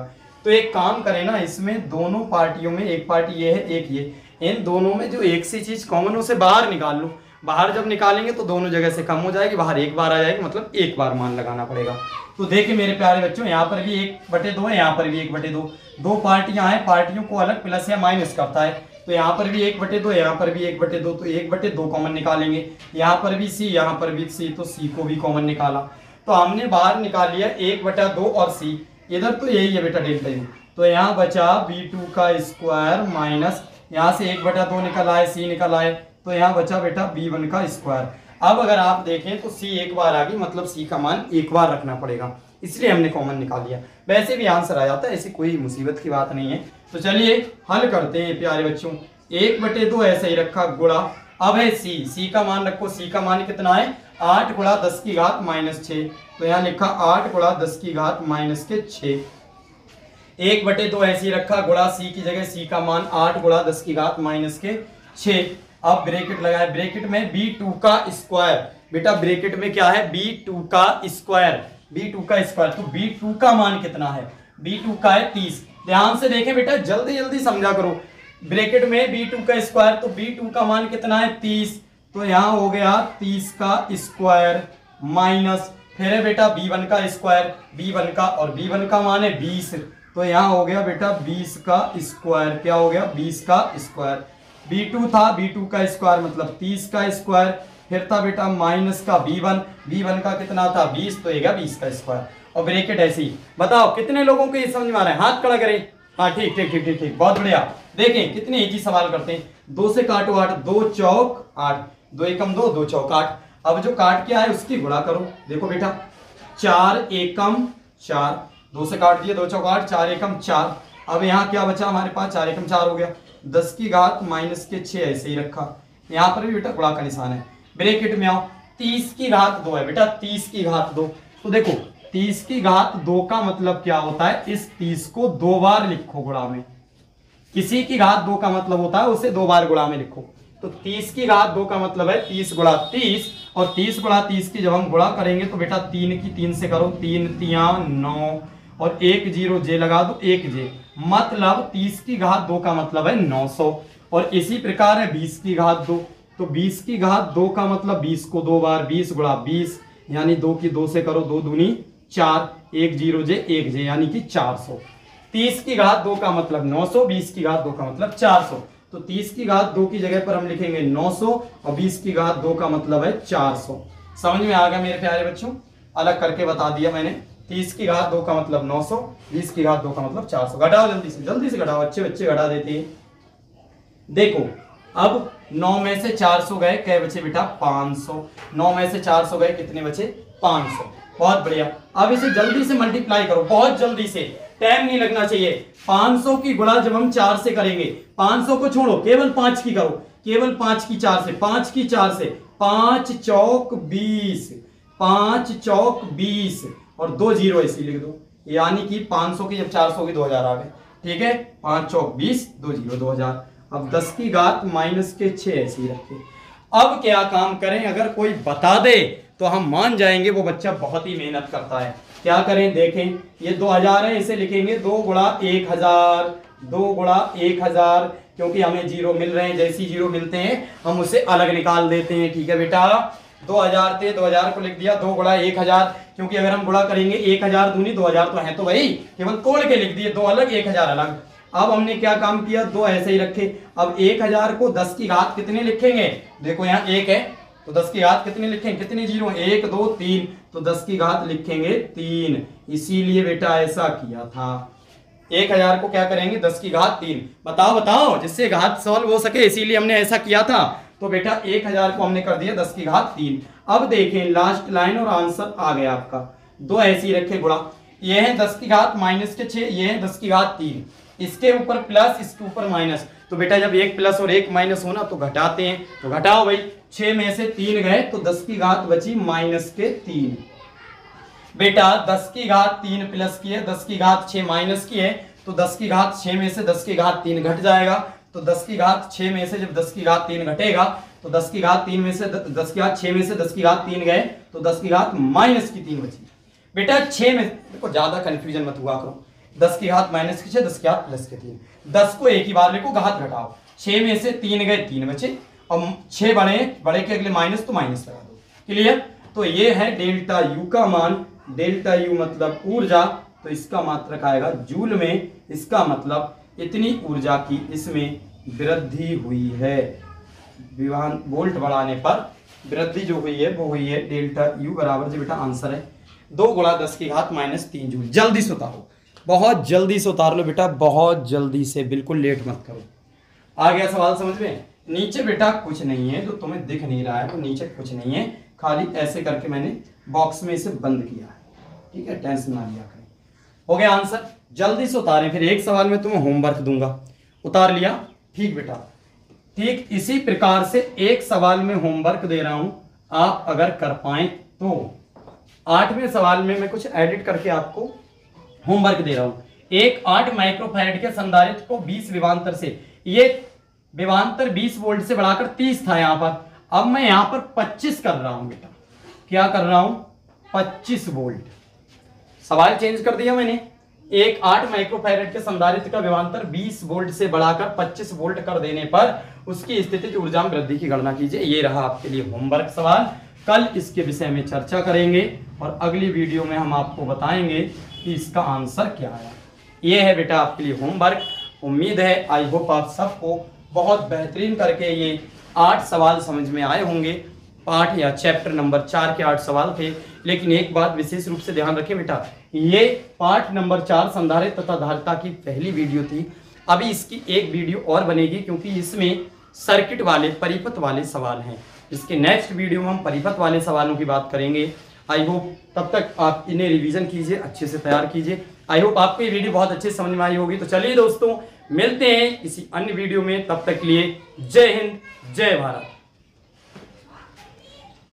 तो एक काम करें ना, इसमें दोनों पार्टियों में, एक पार्टी ये है एक ये, इन दोनों में जो एक सी चीज कॉमन उसे बाहर निकाल लो। बाहर जब निकालेंगे तो दोनों जगह से कम हो जाएगी, बाहर एक बार आ जाएगी, मतलब एक बार मान लगाना पड़ेगा। तो देखिए मेरे प्यारे बच्चों, यहाँ पर भी 1/2 है, यहाँ पर भी 1/2। दो पार्टियां हैं, पार्टियों को अलग प्लस या माइनस करता है। तो यहाँ पर भी 1/2, यहाँ पर भी 1/2, तो 1/2 कॉमन निकालेंगे। यहाँ पर भी C, यहाँ पर भी C, तो C को भी कॉमन निकाला। तो हमने बाहर निकाल लिया 1/2 और C, इधर तो यही है बेटा डेल्टा यू। तो यहाँ बचा B2 का स्क्वायर माइनस, यहाँ से 1/2 निकल आए, C निकल आए, तो यहाँ बचा बेटा B1 का स्क्वायर। अब अगर आप देखें तो C एक बार आ गई, मतलब C का मान एक बार रखना पड़ेगा, इसलिए हमने कॉमन निकाल लिया। वैसे भी आंसर आ जाता है, ऐसी कोई मुसीबत की बात नहीं है। तो चलिए हल करते हैं प्यारे बच्चों। 1/2 ऐसे ही रखा गुणा, अब है C का मान रखो। C का मान कितना है 8 × 10 की घात -6। तो यहाँ लिखा 8 × 10 की घात -6। 1/2 ऐसे ही रखा गुणा, C की जगह C का मान 8 × 10 की घात -6। अब ब्रैकेट लगाए, ब्रैकेट में B2 का स्क्वायर। बेटा ब्रैकेट में क्या है B2 का स्क्वायर, B2 का स्क्वायर। तो B2 का मान कितना है, B2 का है 30। ध्यान से देखें बेटा, जल्दी जल्दी समझा करो। ब्रैकेट में B2 का स्क्वायर, तो B2 का मान कितना है 30। तो यहाँ हो गया 30 का स्क्वायर माइनस, फिर है बेटा B1 का स्क्वायर, B1 का, और B1 का मान है 20। तो यहाँ हो गया बेटा 20 का स्क्वायर। क्या हो गया 20 का स्क्वायर। B2 था, B2 का स्क्वायर मतलब 30 का स्क्वायर। फिर था बेटा माइनस का B1 का कितना था 20, तो ये गया 20 का स्क्वायर। और ब्रैकेट ऐसी। बताओ कितने लोगों को ये समझ में आ रहा है, हाथ खड़ा करें। हाँ ठीक ठीक ठीक ठीक ठीक, बहुत बढ़िया। देखें कितने इजी सवाल करते हैं। 2 से काटो 8, 2 चौक 8, 2 एकम 2, 2 चौक 8। अब जो काट के आए उसकी गुणा करो। देखो बेटा 4 एकम 4, 2 से काट दिए, 2 चौक 8, 4 एकम 4। अब यहाँ क्या बचा हमारे पास 4 एकम 4 हो गया, 10 की घात -6 ऐसे ही रखा। यहाँ पर भी बेटा गुणा का निशान है। ब्रैकेट में आओ, 30 की घात 2 है बेटा, 30 की घात 2। तो देखो 30 की घात 2 का मतलब क्या होता है, इस 30 को 2 बार लिखो गुणा में। किसी की घात 2 का मतलब होता है उसे 2 बार गुणा में लिखो। तो 30 की घात 2 का मतलब है 30 × 30, और 30 × 30 की जब हम गुणा करेंगे तो बेटा 3 की 3 से करो, 3 3 9, और 1 0 जे लगा दो, 1 जे, मतलब 30 की घात 2 का मतलब है 900। और इसी प्रकार है 20 की घात 2, तो 20 की घात 2 का मतलब 20 को 2 बार, 20 × 20, यानी 2 की 2 से करो, 2 दूनी 4, 1 0 जे 1 जे, यानी कि 400। 30 की घात 2 का मतलब 900, 20 की घात 2 का मतलब 400। तो 30 की घात 2 की जगह पर हम लिखेंगे 900 और 20 की घात 2 का मतलब है 400। समझ में आ गया मेरे प्यारे बच्चों, अलग करके बता दिया मैंने। 30 की घात 2 का मतलब 900, 20 की घात 2 का मतलब 400। घटाओ जल्दी से घटाओ, अच्छे बच्चे घटा देते हैं। देखो अब 9 में से 400 गए, कै बचे बेटा 500। 9 में से 400 गए, कितने बचे 500। बहुत बढ़िया। अब इसे जल्दी से मल्टीप्लाई करो, बहुत जल्दी से, टाइम नहीं लगना चाहिए। 500 की गुणा जब हम 4 से करेंगे, 500 को छोड़ो, केवल 5 की करो, केवल 5 की 4 से, 5 की 4 से, 5 चौक 20, 5 चौक 20 और 2 जीरो ऐसी लिख दो, यानी कि 500 की जब 400 की 2000 आ गए। ठीक है, 5 चौक 20, 2 जीरो 2000। अब 10 की घात माइनस के 6 ऐसे ही रखें। अब क्या काम करें, अगर कोई बता दे तो हम मान जाएंगे वो बच्चा बहुत ही मेहनत करता है। क्या करें देखें, ये 2000 है, इसे लिखेंगे 2 गुणा 1000, 2 गुणा 1000, क्योंकि हमें जीरो मिल रहे हैं, जैसी जीरो मिलते हैं हम उसे अलग निकाल देते हैं। ठीक है बेटा, 2000 थे, 2000 को लिख दिया 2 गुणा 1000, क्योंकि अगर हम गुणा करेंगे 1000 दूनी 2000 तो है तो वही, केवल तोड़ के लिख दिए, 2 अलग 1000 अलग। अब हमने क्या काम किया, 2 ऐसे ही रखे। अब 1000 को 10 की घात कितने लिखेंगे, देखो यहाँ 1 है तो 10 की घात कितने लिखेंगे, कितने जीरो, 1 2 3, तो 10 की घात लिखेंगे 3। इसीलिए बेटा ऐसा किया था। 1000 को क्या करेंगे, 10 की घात 3। बताओ जिससे घात सॉल्व हो सके, इसीलिए हमने ऐसा किया था। तो बेटा 1000 को हमने कर दिया 10 की घात 3। अब देखें लास्ट लाइन और आंसर आ गया आपका। 2 ऐसे ही रखे गुणा, ये है 10 की घात माइनस के 6, ये है 10 की घात 3, इसके ऊपर प्लस इसके ऊपर माइनस। तो बेटा जब एक प्लस और एक माइनस होना तो घटाते हैं, तो घटाओ भाई, 6 में से 3 गए तो 10 की घात बची माइनस के 3। बेटा 10 की घात 3 प्लस की है, 10 की घात 6 माइनस की है, तो 10 की घात 6 में से 10 की घात 3 घट जाएगा। तो 10 की घात 6 में से जब 10 की घात 3 घटेगा तो 10 की घात 3 में से 10 की घात 6 में से 10 की घात 3 गए तो 10 की घात माइनस की 3 बची। बेटा 6 में, देखो ज्यादा कंफ्यूजन मत हुआ करो, 10 की घात माइनस की 6, 10 की घात प्लस के 3, 10 को एक ही बार लिखो, घात घटाओ, 6 में से 3 गए 3 बचे, और 6 बड़े के अगले माइनस तो माइनस लगा दो। क्लियर। तो ये है डेल्टा यू का मान, डेल्टा यू मतलब ऊर्जा, तो इसका मात्रक आएगा जूल में, इसका मतलब इतनी ऊर्जा की इसमें वृद्धि हुई है। विभवान वोल्ट बढ़ाने पर वृद्धि जो हुई है वो हुई है डेल्टा यू बराबर, जो बेटा आंसर है 2 गुणा 10 की घात माइनस 3 जूल। जल्दी से उतारो, बहुत जल्दी से उतार लो बेटा, बहुत जल्दी से, बिल्कुल लेट मत करो। आ गया सवाल समझ में। नीचे बेटा कुछ नहीं है, जो तुम्हें दिख नहीं रहा है तो नीचे कुछ नहीं है, खाली ऐसे करके मैंने बॉक्स में इसे बंद किया है। ठीक है, टेंशन ना लिया करें। हो गया आंसर, जल्दी से उतारें, फिर एक सवाल में तुम्हें होमवर्क दूंगा। उतार लिया, ठीक बेटा। ठीक इसी प्रकार से एक सवाल में होमवर्क दे रहा हूं, आप अगर कर पाए तो 8वें सवाल में मैं कुछ एडिट करके आपको होमवर्क दे रहा हूं। एक 8 माइक्रोफैराड के संधारित्र को 20 विभवांतर से, ये विभवांतर 20 वोल्ट से बढ़ाकर 30 था यहां पर, अब मैं यहां पर 25 कर रहा हूं बेटा। क्या कर रहा हूं, 25 वोल्ट। सवाल चेंज कर दिया मैंने। एक 8 माइक्रोफैराड के संधारित्र का विभवांतर 20 वोल्ट से बढ़ाकर 25 वोल्ट कर देने पर उसकी स्थितिज ऊर्जा में वृद्धि की गणना कीजिए। ये रहा आपके लिए होमवर्क सवाल। कल इसके विषय में चर्चा करेंगे और अगली वीडियो में हम आपको बताएंगे कि इसका आंसर क्या है। ये है बेटा आपके लिए होमवर्क। उम्मीद है, आई होप आप सबको बहुत बेहतरीन करके ये 8 सवाल समझ में आए होंगे। पाठ या चैप्टर नंबर 4 के 8 सवाल थे, लेकिन एक बात विशेष रूप से ध्यान रखें बेटा, ये पाठ नंबर 4 संधारित्र तथा धारिता की पहली वीडियो थी। अभी इसकी एक वीडियो और बनेगी, क्योंकि इसमें सर्किट वाले परिपथ वाले सवाल हैं। इसके नेक्स्ट वीडियो में हम परिपथ वाले सवालों की बात करेंगे। आई होप तब तक आप इन्हें रिवीजन कीजिए, अच्छे से तैयार कीजिए। आई होप आपको ये वीडियो बहुत अच्छे से समझ में आई होगी। तो चलिए दोस्तों, मिलते हैं किसी अन्य वीडियो में, तब तक के लिए जय हिंद, जय भारत।